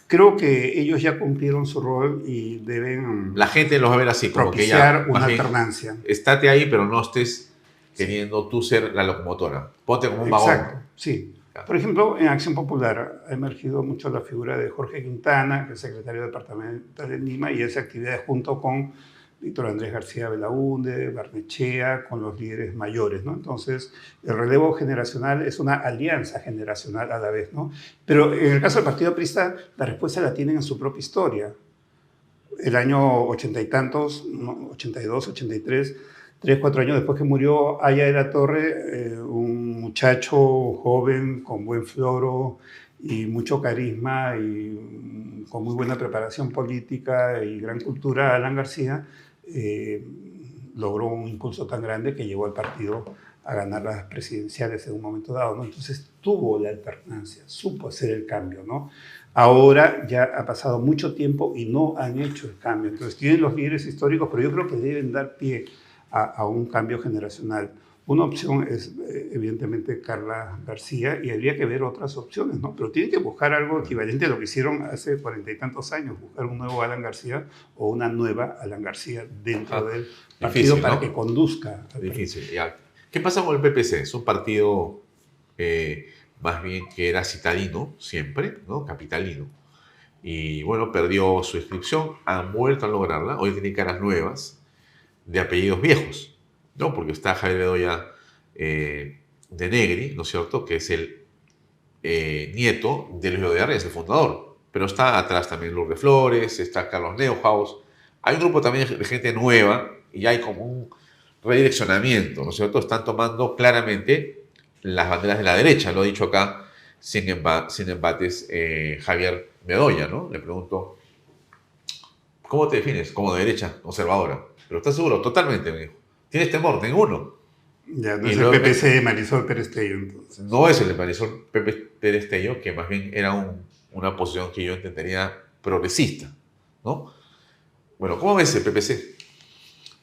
Creo que ellos ya cumplieron su rol y deben... La gente los va a ver así, como que ya... una alternancia. Estate ahí, pero no estés queriendo tú ser la locomotora. Ponte como un vagón. Exacto, sí. Por ejemplo, en Acción Popular ha emergido mucho la figura de Jorge Quintana, que es secretario departamental de Lima, y esa actividad junto con Víctor Andrés García Belaúnde, Barnechea, con los líderes mayores, ¿no? Entonces, el relevo generacional es una alianza generacional a la vez, ¿no? Pero en el caso del Partido Aprista, la respuesta la tienen en su propia historia. El año 80 y tantos, 82, 83, 3, 4 años después que murió Aya de la Torre, un muchacho joven con buen floro y mucho carisma y con muy buena preparación política y gran cultura, Alan García, logró un impulso tan grande que llevó al partido a ganar las presidenciales en un momento dado, ¿no? Entonces tuvo la alternancia, supo hacer el cambio, ¿no? Ahora ya ha pasado mucho tiempo y no han hecho el cambio. Entonces tienen los líderes históricos, pero yo creo que deben dar pie a un cambio generacional. Una opción es, evidentemente, Carla García, y habría que ver otras opciones, ¿no? Pero tienen que buscar algo equivalente a lo que hicieron hace 40 y tantos años, buscar un nuevo Alan García o una nueva Alan García dentro del partido difícil, para ¿no? que conduzca. Difícil, ya. ¿Qué pasa con el PPC? Es un partido más bien que era citadino siempre, ¿no? Capitalino. Y bueno, perdió su inscripción, han vuelto a lograrla, hoy tiene caras nuevas, de apellidos viejos, ¿no? Porque está Javier Bedoya de Negri, ¿no es cierto? Que es el nieto de Luis Bedoya, es el fundador. Pero está atrás también Lourdes Flores, está Carlos Neuhaus. Hay un grupo también de gente nueva y hay como un redireccionamiento, ¿no es cierto? Están tomando claramente las banderas de la derecha, lo ha dicho acá sin embates Javier Bedoya, ¿no? Le pregunto, ¿cómo te defines? Como de derecha, conservadora. Pero ¿estás seguro? Totalmente, me dijo. ¿Tienes temor? Ninguno. Ya, no Y es luego- el PPC de Marisol Pérez Tello, entonces. No es el de Marisol Pérez Tello, que más bien era una posición que yo entendería progresista, ¿no? Bueno, ¿cómo ves el PPC?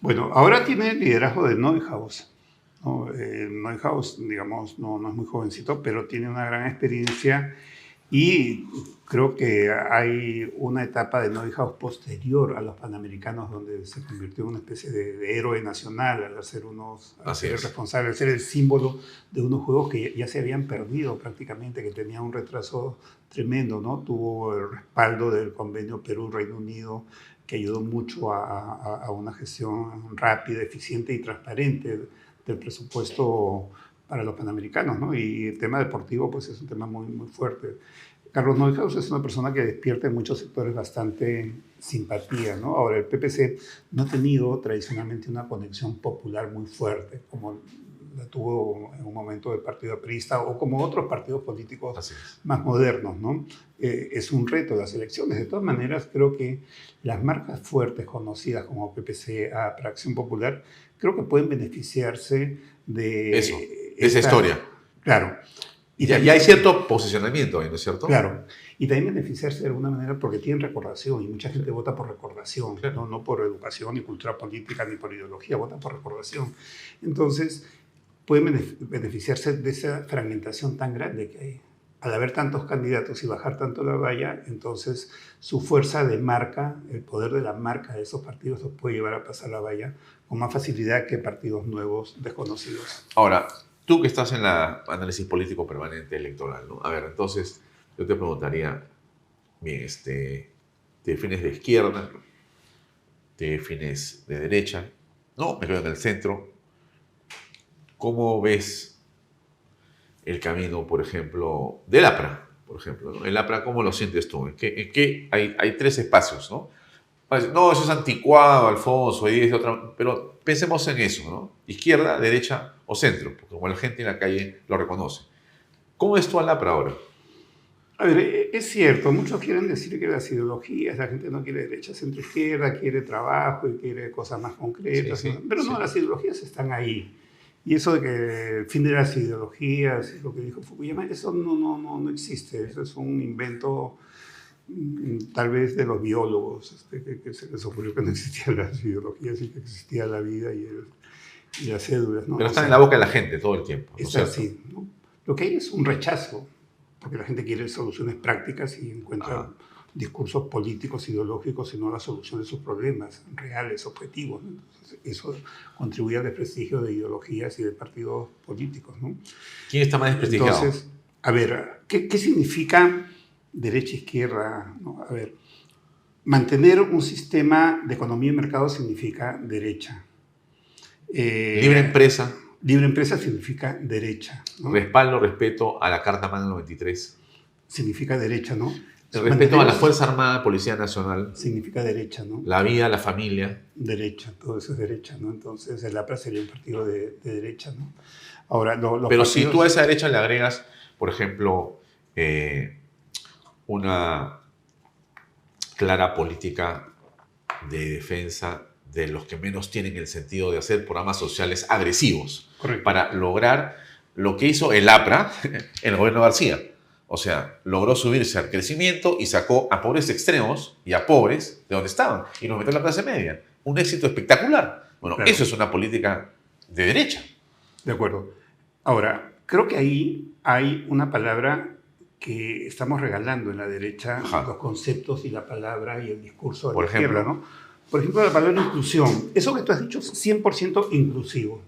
Bueno, ahora tiene el liderazgo de Neuhaus, ¿no? Neuhaus, digamos, no es muy jovencito, pero tiene una gran experiencia y creo que hay una etapa de Neuhaus posterior a los Panamericanos donde se convirtió en una especie de héroe nacional al ser Así es. responsable, al ser el símbolo de unos juegos que ya se habían perdido prácticamente, que tenían un retraso tremendo, ¿no? Tuvo el respaldo del convenio Perú-Reino Unido, que ayudó mucho a una gestión rápida, eficiente y transparente del presupuesto para los Panamericanos, ¿no? Y el tema deportivo, pues es un tema muy, muy fuerte. Carlos Neuhaus es una persona que despierta en muchos sectores bastante simpatía, ¿no? Ahora, el PPC no ha tenido tradicionalmente una conexión popular muy fuerte, como la tuvo en un momento el Partido Aprista o como otros partidos políticos Así es. más modernos, ¿no? Es un reto las elecciones. De todas maneras, creo que las marcas fuertes conocidas como PPC, APRA, Acción Popular, creo que pueden beneficiarse de Eso, de esa historia. Claro. Y ya hay cierto posicionamiento ahí, ¿no es cierto? Claro. Y también beneficiarse de alguna manera porque tienen recordación y mucha gente vota por recordación, Claro. no por educación ni cultura política ni por ideología, vota por recordación. Entonces, pueden beneficiarse de esa fragmentación tan grande que hay. Al haber tantos candidatos y bajar tanto la valla, entonces su fuerza de marca, el poder de la marca de esos partidos los puede llevar a pasar la valla con más facilidad que partidos nuevos desconocidos. Ahora, tú que estás en la análisis político permanente electoral, ¿no? A ver, entonces, yo te preguntaría, bien, ¿te defines de izquierda? ¿Te defines de derecha? No, me quedo en el centro. ¿Cómo ves el camino, por ejemplo, del APRA? Por ejemplo, ¿no? El APRA, ¿cómo lo sientes tú? ¿En qué hay tres espacios, ¿no? No, eso es anticuado, Alfonso, ahí es otra, pero pensemos en eso, ¿no? Izquierda, derecha o centro, porque como la gente en la calle lo reconoce. ¿Cómo ves tú al APRA ahora? A ver, es cierto, muchos quieren decir que las ideologías, la gente no quiere derecha, centro, izquierda, quiere trabajo y quiere cosas más concretas, Sí, sí, ¿no? Pero no, sí. las ideologías están ahí. Y eso de que el fin de las ideologías, lo que dijo Fukuyama, eso no existe, eso es un invento tal vez de los biólogos, que se les ocurrió que no existían las ideologías y que existía la vida y las cédulas, ¿no? Pero O están sea, en la boca de la gente todo el tiempo, ¿no es es cierto? así, ¿no? Lo que hay es un rechazo, porque la gente quiere soluciones prácticas y encuentra Ajá. discursos políticos, ideológicos, y no la solución de sus problemas reales, objetivos, ¿no? Entonces, eso contribuye al desprestigio de ideologías y de partidos políticos, ¿no? ¿Quién está más desprestigiado? Entonces, a ver, ¿qué significa derecha-izquierda? ¿No? A ver, mantener un sistema de economía y mercado significa derecha. Libre empresa, Libre empresa significa derecha, ¿no? respaldo, respeto a la Carta Magna 93, Significa derecha, ¿no? el respeto a la Mantener- Fuerza Armada, Policía Nacional, Significa derecha, ¿no? la vida, la familia. Derecha, todo eso es derecha, ¿no? Entonces el APRA sería un partido de derecha, ¿no? Ahora, los Pero si partidos- tú a esa derecha le agregas, por ejemplo, una clara política de defensa de los que menos tienen el sentido de hacer programas sociales agresivos Correcto. para lograr lo que hizo el APRA en el gobierno de García. O sea, logró subirse al crecimiento y sacó a pobres extremos y a pobres de donde estaban y nos metió en la clase media. Un éxito espectacular. Bueno, Claro. eso es una política de derecha. De acuerdo. Ahora, creo que ahí hay una palabra que estamos regalando en la derecha, Ajá. los conceptos y la palabra y el discurso de Por la izquierda, ejemplo. ¿no? Por ejemplo, la palabra inclusión. Eso que tú has dicho es 100% inclusivo.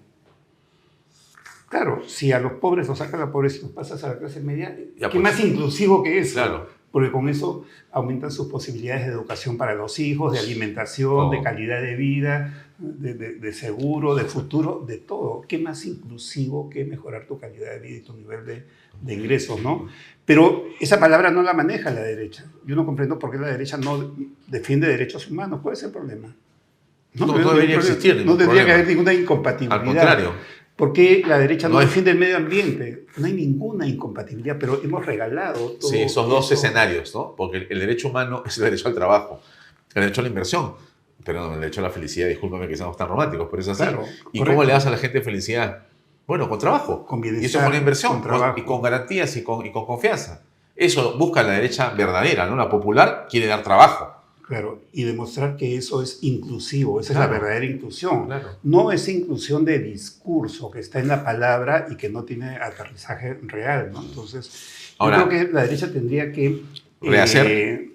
Claro, si a los pobres los sacas a la pobreza y los pasas a la clase media, Ya, ¿qué pues. más inclusivo que eso? Claro. Porque con eso aumentan sus posibilidades de educación para los hijos, de alimentación, Todo. de calidad de vida, de seguro, de futuro, de todo. ¿Qué más inclusivo que mejorar tu calidad de vida y tu nivel de ingresos, no? Pero esa palabra no la maneja la derecha. Yo no comprendo por qué la derecha no defiende derechos humanos. ¿Cuál es el problema? No veo debería ningún problema. existir ningún No tendría que problema. haber ninguna incompatibilidad. Al contrario. ¿Por qué la derecha no No hay- defiende el medio ambiente? No hay ninguna incompatibilidad, pero hemos regalado todo. Sí, esos dos eso. escenarios, ¿no? Porque el derecho humano es el derecho al trabajo, el derecho a la inversión, pero no, el derecho a la felicidad, discúlpame que seamos tan románticos, pero es así. Claro, ¿Y correcto. cómo le das a la gente felicidad? Bueno, con trabajo. Con Y eso bienestar, con inversión, con trabajo. y con garantías y con confianza. Eso busca la derecha verdadera, ¿no? La popular quiere dar trabajo. Claro, y demostrar que eso es inclusivo, esa Claro. es la verdadera inclusión. Claro. No esa inclusión de discurso que está en la palabra y que no tiene aterrizaje real, ¿no? Entonces, Ahora, yo creo que la derecha tendría que rehacer.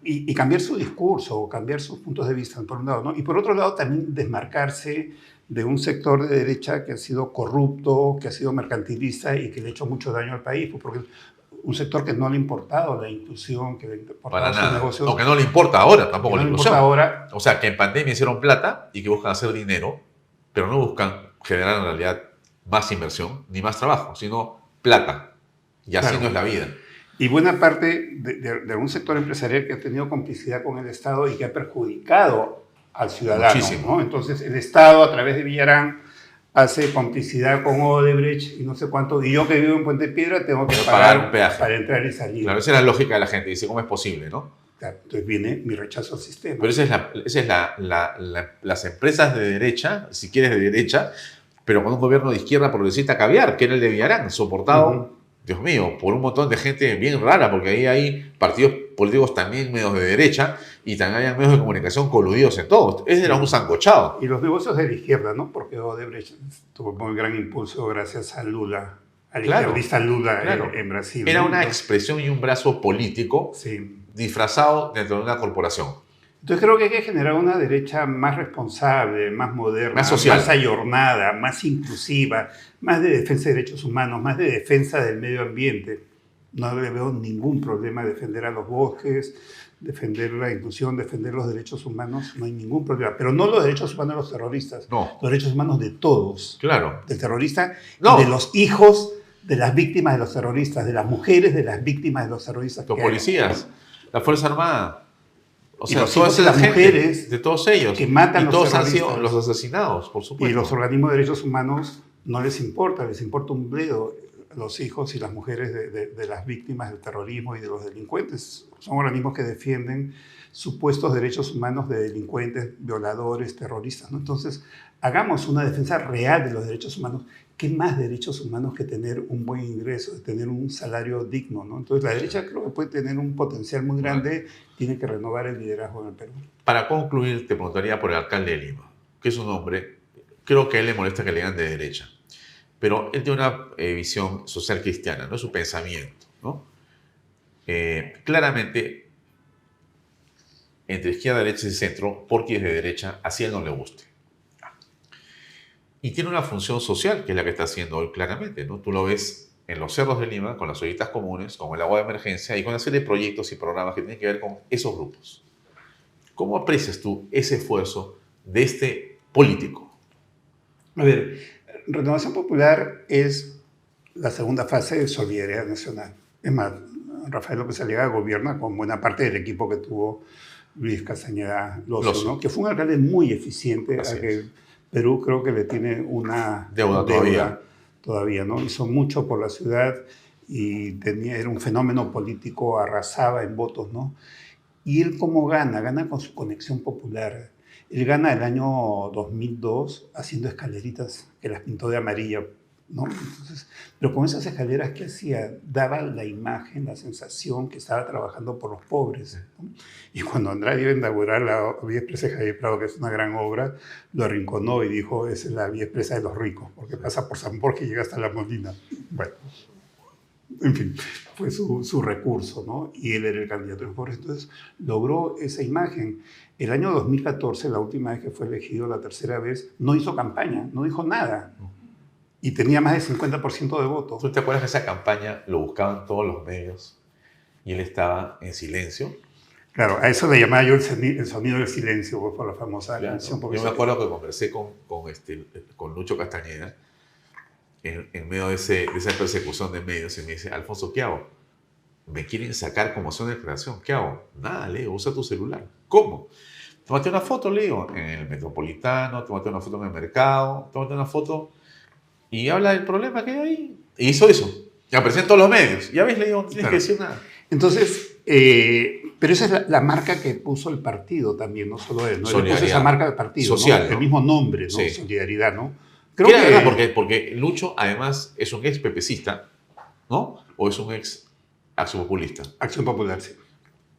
y cambiar su discurso, cambiar sus puntos de vista, por un lado, ¿no? Y por otro lado, también desmarcarse de un sector de derecha que ha sido corrupto, que ha sido mercantilista y que le ha hecho mucho daño al país, pues porque un sector que no le ha importado la inclusión, que le ha importado Para sus nada. negocios, Aunque no le importa ahora tampoco que la no le inclusión. importa ahora. O sea, que en pandemia hicieron plata y que buscan hacer dinero, pero no buscan generar en realidad más inversión ni más trabajo, sino plata. Y así Claro. no es la vida. Y buena parte de un sector empresarial que ha tenido complicidad con el Estado y que ha perjudicado al ciudadano, Muchísimo. ¿no? Entonces, el Estado, a través de Villarán, hace complicidad con Odebrecht y no sé cuánto. Y yo que vivo en Puente Piedra tengo que Tengo que pagar pagar un peaje. para entrar y salir. Claro, esa es la lógica de la gente. Dice, ¿cómo es posible, no? Claro, entonces viene mi rechazo al sistema. Pero esa es las empresas de derecha, si quieres de derecha, pero con un gobierno de izquierda progresista caviar, que era el de Villarán, soportado, Ujú. Dios mío, por un montón de gente bien rara, porque ahí hay partidos políticos también medios de derecha y también hay medios de comunicación coludidos en todo. Ese era un sancochado. Y los negocios de la izquierda, ¿no? Porque Odebrecht tuvo muy gran impulso gracias a Lula, al Claro, izquierdista Lula claro. en Brasil. Era ¿no? una Entonces, expresión y un brazo político sí. disfrazado dentro de una corporación. Entonces creo que hay que generar una derecha más responsable, más moderna, Más social. más ayornada, más inclusiva, más de defensa de derechos humanos, más de defensa del medio ambiente. No le veo ningún problema defender a los bosques, defender la inclusión, defender los derechos humanos, no hay ningún problema. Pero no los derechos humanos de los terroristas, No, los derechos humanos de todos, claro. del terrorista, No. y de los hijos de las víctimas de los terroristas, de las mujeres de las víctimas de los terroristas. Los que hay. policías, la Fuerza Armada. O Y sea, los toda hijos y esa las gente, mujeres de todos ellos. que matan y los todos han terroristas. sido los asesinados, por Y supuesto. los organismos de derechos humanos no les importa un bledo los hijos y las mujeres de las víctimas del terrorismo y de los delincuentes. Son organismos que defienden supuestos derechos humanos de delincuentes, violadores, terroristas, ¿no? Entonces, hagamos una defensa real de los derechos humanos. ¿Qué más derechos humanos que tener un buen ingreso, tener un salario digno, ¿no? Entonces, la derecha creo que puede tener un potencial muy grande, tiene que renovar el liderazgo en el Perú. Para concluir, te preguntaría por el alcalde de Lima, que es un hombre, creo que a él le molesta que le digan de derecha, pero él tiene una visión social cristiana, no es su pensamiento, ¿no? Claramente, entre izquierda, derecha y centro, porque es de derecha, así a él no le guste. Y tiene una función social, que es la que está haciendo hoy claramente, ¿no? Tú lo ves en los cerros de Lima, con las ollitas comunes, con el agua de emergencia y con una serie de proyectos y programas que tienen que ver con esos grupos. ¿Cómo aprecias tú ese esfuerzo de este político? A ver, Renovación Popular es la segunda fase de Solidaridad Nacional. Es más, Rafael López Aliaga gobierna con buena parte del equipo que tuvo Luis Castañeda Lozo, ¿no? Que fue un alcalde muy eficiente, Así a que Perú creo que le tiene una Deuda todavía, ¿no? Hizo mucho por la ciudad y era un fenómeno político, arrasaba en votos, ¿no? Y él cómo gana con su conexión popular. Él gana el año 2002 haciendo escaleritas que las pintó de amarillo ¿no? Entonces, pero con esas escaleras que hacía, daba la imagen, la sensación que estaba trabajando por los pobres, ¿no? Y cuando Andrade iba a inaugurar la Vía Expresa de Javier Prado, que es una gran obra, lo arrinconó y dijo, esa es la Vía Expresa de los ricos, porque pasa por San Borja y llega hasta La Molina. Bueno, en fin, fue su recurso, ¿no? Y él era el candidato de los pobres. Entonces, logró esa imagen. El año 2014, la última vez que fue elegido, la tercera vez, no hizo campaña, no dijo nada. Y tenía más del 50% de votos. ¿Tú te acuerdas que esa campaña lo buscaban todos los medios y él estaba en silencio? Claro, a eso le llamaba yo el sonido del silencio, pues, por la famosa canción. Yo me acuerdo que conversé con Lucho Castañeda en medio de esa persecución de medios y me dice, Alfonso, ¿qué hago? Me quieren sacar como son de creación. ¿Qué hago? Nada, le digo, usa tu celular. ¿Cómo? Tómate una foto, le digo, en el Metropolitano, tómate una foto en el mercado, tómate una foto y habla del problema que hay ahí. Y hizo eso. Y apareció en todos los medios. Ya ves, le digo, no tienes que decir nada. Entonces, pero esa es la marca que puso el partido también, no solo él, ¿no? Él puso esa marca del partido, social, ¿no? ¿no? El mismo nombre, ¿no? Sí. Solidaridad, ¿no? Creo que verdad, porque Lucho además es un ex pepecista, ¿no? O es un ex acción-populista. Acción Popular, sí.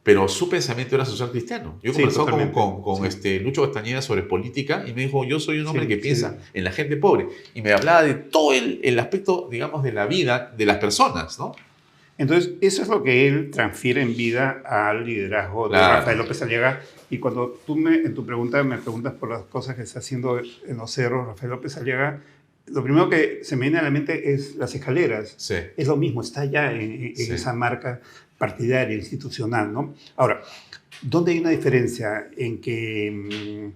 Pero su pensamiento era social cristiano. Yo conversé con sí. Lucho Castañeda sobre política y me dijo, yo soy un hombre que piensa sí. en la gente pobre. Y me hablaba de todo el aspecto, digamos, de la vida de las personas, ¿no? Entonces, eso es lo que él transfiere en vida al liderazgo de Rafael López Aliaga. Y cuando tú en tu pregunta me preguntas por las cosas que está haciendo en los cerros Rafael López Aliaga, lo primero que se me viene a la mente es las escaleras. Sí. Es lo mismo, está ya en esa marca partidaria, institucional, ¿no? Ahora, ¿dónde hay una diferencia en que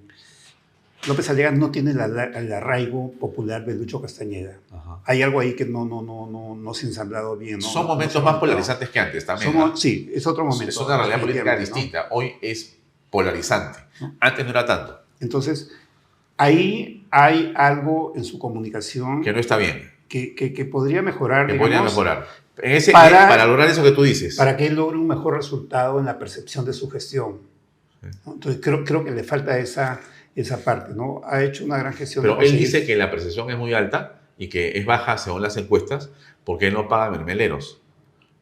López Aliaga no tiene el arraigo popular de Lucho Castañeda? Ajá. Hay algo ahí que no se ha ensamblado bien, ¿no? Son momentos más polarizantes que antes también. Sí, es otro momento. Es una realidad política distinta. ¿No? Hoy es polarizante. ¿No? Antes no era tanto. Entonces, ahí hay algo en su comunicación que no está bien. Que podría mejorar. Que podría mejorar. Para lograr eso que tú dices. Para que él logre un mejor resultado en la percepción de su gestión. Sí. ¿No? Entonces, creo que le falta esa parte, ¿no? Ha hecho una gran gestión. Pero él dice que la percepción es muy alta y que es baja según las encuestas porque él no paga mermeleros,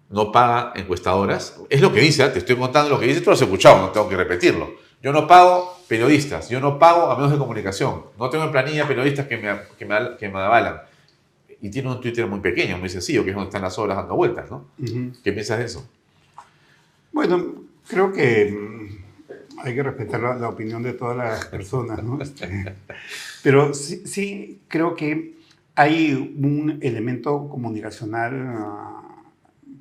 no paga encuestadoras. Es lo que dice, te estoy contando lo que dice, tú lo has escuchado, no tengo que repetirlo. Yo no pago periodistas, yo no pago a medios de comunicación, no tengo en planilla periodistas que me avalan. Y tiene un Twitter muy pequeño, muy sencillo, que es donde están las obras dando vueltas, ¿no? Uh-huh. ¿Qué piensas de eso? Bueno, creo que hay que respetar la opinión de todas las personas, ¿no? Pero sí creo que hay un elemento comunicacional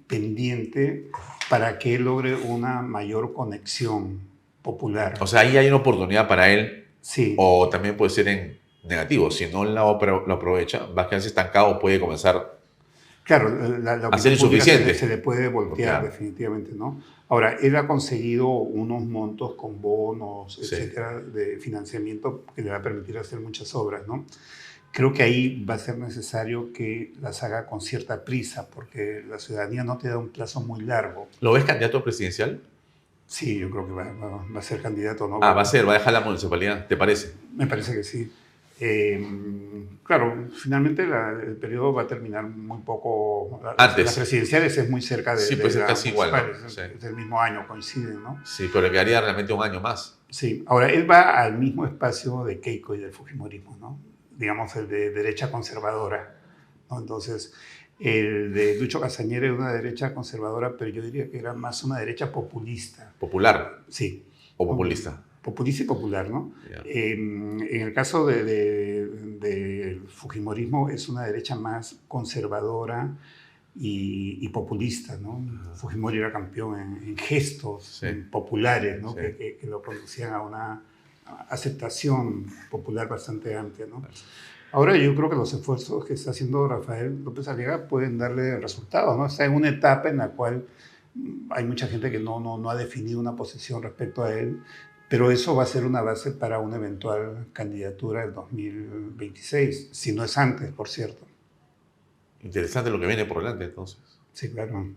pendiente para que él logre una mayor conexión popular. O sea, ahí hay una oportunidad para él. Sí. O también puede ser en negativo. Si no lo aprovecha, va a quedarse estancado, puede comenzar claro, la a ser insuficiente. Se le puede voltear, definitivamente, ¿no? Ahora, él ha conseguido unos montos con bonos, etcétera, de financiamiento que le va a permitir hacer muchas obras, ¿no? Creo que ahí va a ser necesario que las haga con cierta prisa, porque la ciudadanía no te da un plazo muy largo. ¿Lo ves candidato presidencial? Sí, yo creo que va a ser candidato, ¿no? Va a dejar la municipalidad, ¿te parece? Me parece que sí. Claro, finalmente el periodo va a terminar muy poco. Antes. Las presidenciales es muy cerca de. Sí, pues es casi igual. ¿No? Es del mismo año, coinciden, ¿no? Sí, pero le quedaría realmente un año más. Sí, ahora él va al mismo espacio de Keiko y del Fujimorismo, ¿no? Digamos, el de derecha conservadora, ¿no? Entonces, el de Lucho Castañeda era una derecha conservadora, pero yo diría que era más una derecha populista. ¿Popular? Sí. ¿O populista? Populista y popular, ¿no? Yeah. En el caso del Fujimorismo es una derecha más conservadora y populista, ¿no? Fujimori era campeón en gestos populares, ¿no? Que lo conducían a una aceptación popular bastante amplia, ¿no? Ahora yo creo que los esfuerzos que está haciendo Rafael López Aliaga pueden darle resultados, ¿no? Está en una etapa en la cual hay mucha gente que no ha definido una posición respecto a él, pero eso va a ser una base para una eventual candidatura del 2026, si no es antes, por cierto. Interesante lo que viene por delante, entonces. Sí, claro.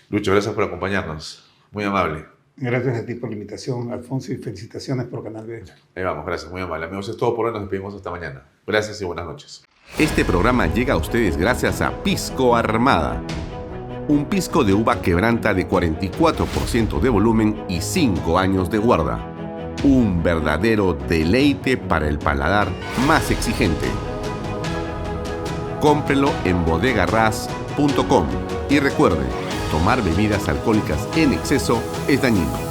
Lucho, gracias por acompañarnos. Muy amable. Gracias a ti por la invitación, Alfonso, y felicitaciones por Canal B. Ahí vamos, gracias, muy amable. Amigos, es todo por hoy. Nos despedimos hasta mañana. Gracias y buenas noches. Este programa llega a ustedes gracias a Pisco Armada. Un pisco de uva quebranta de 44% de volumen y 5 años de guarda. Un verdadero deleite para el paladar más exigente. Cómprelo en bodegarras.com y recuerde, tomar bebidas alcohólicas en exceso es dañino.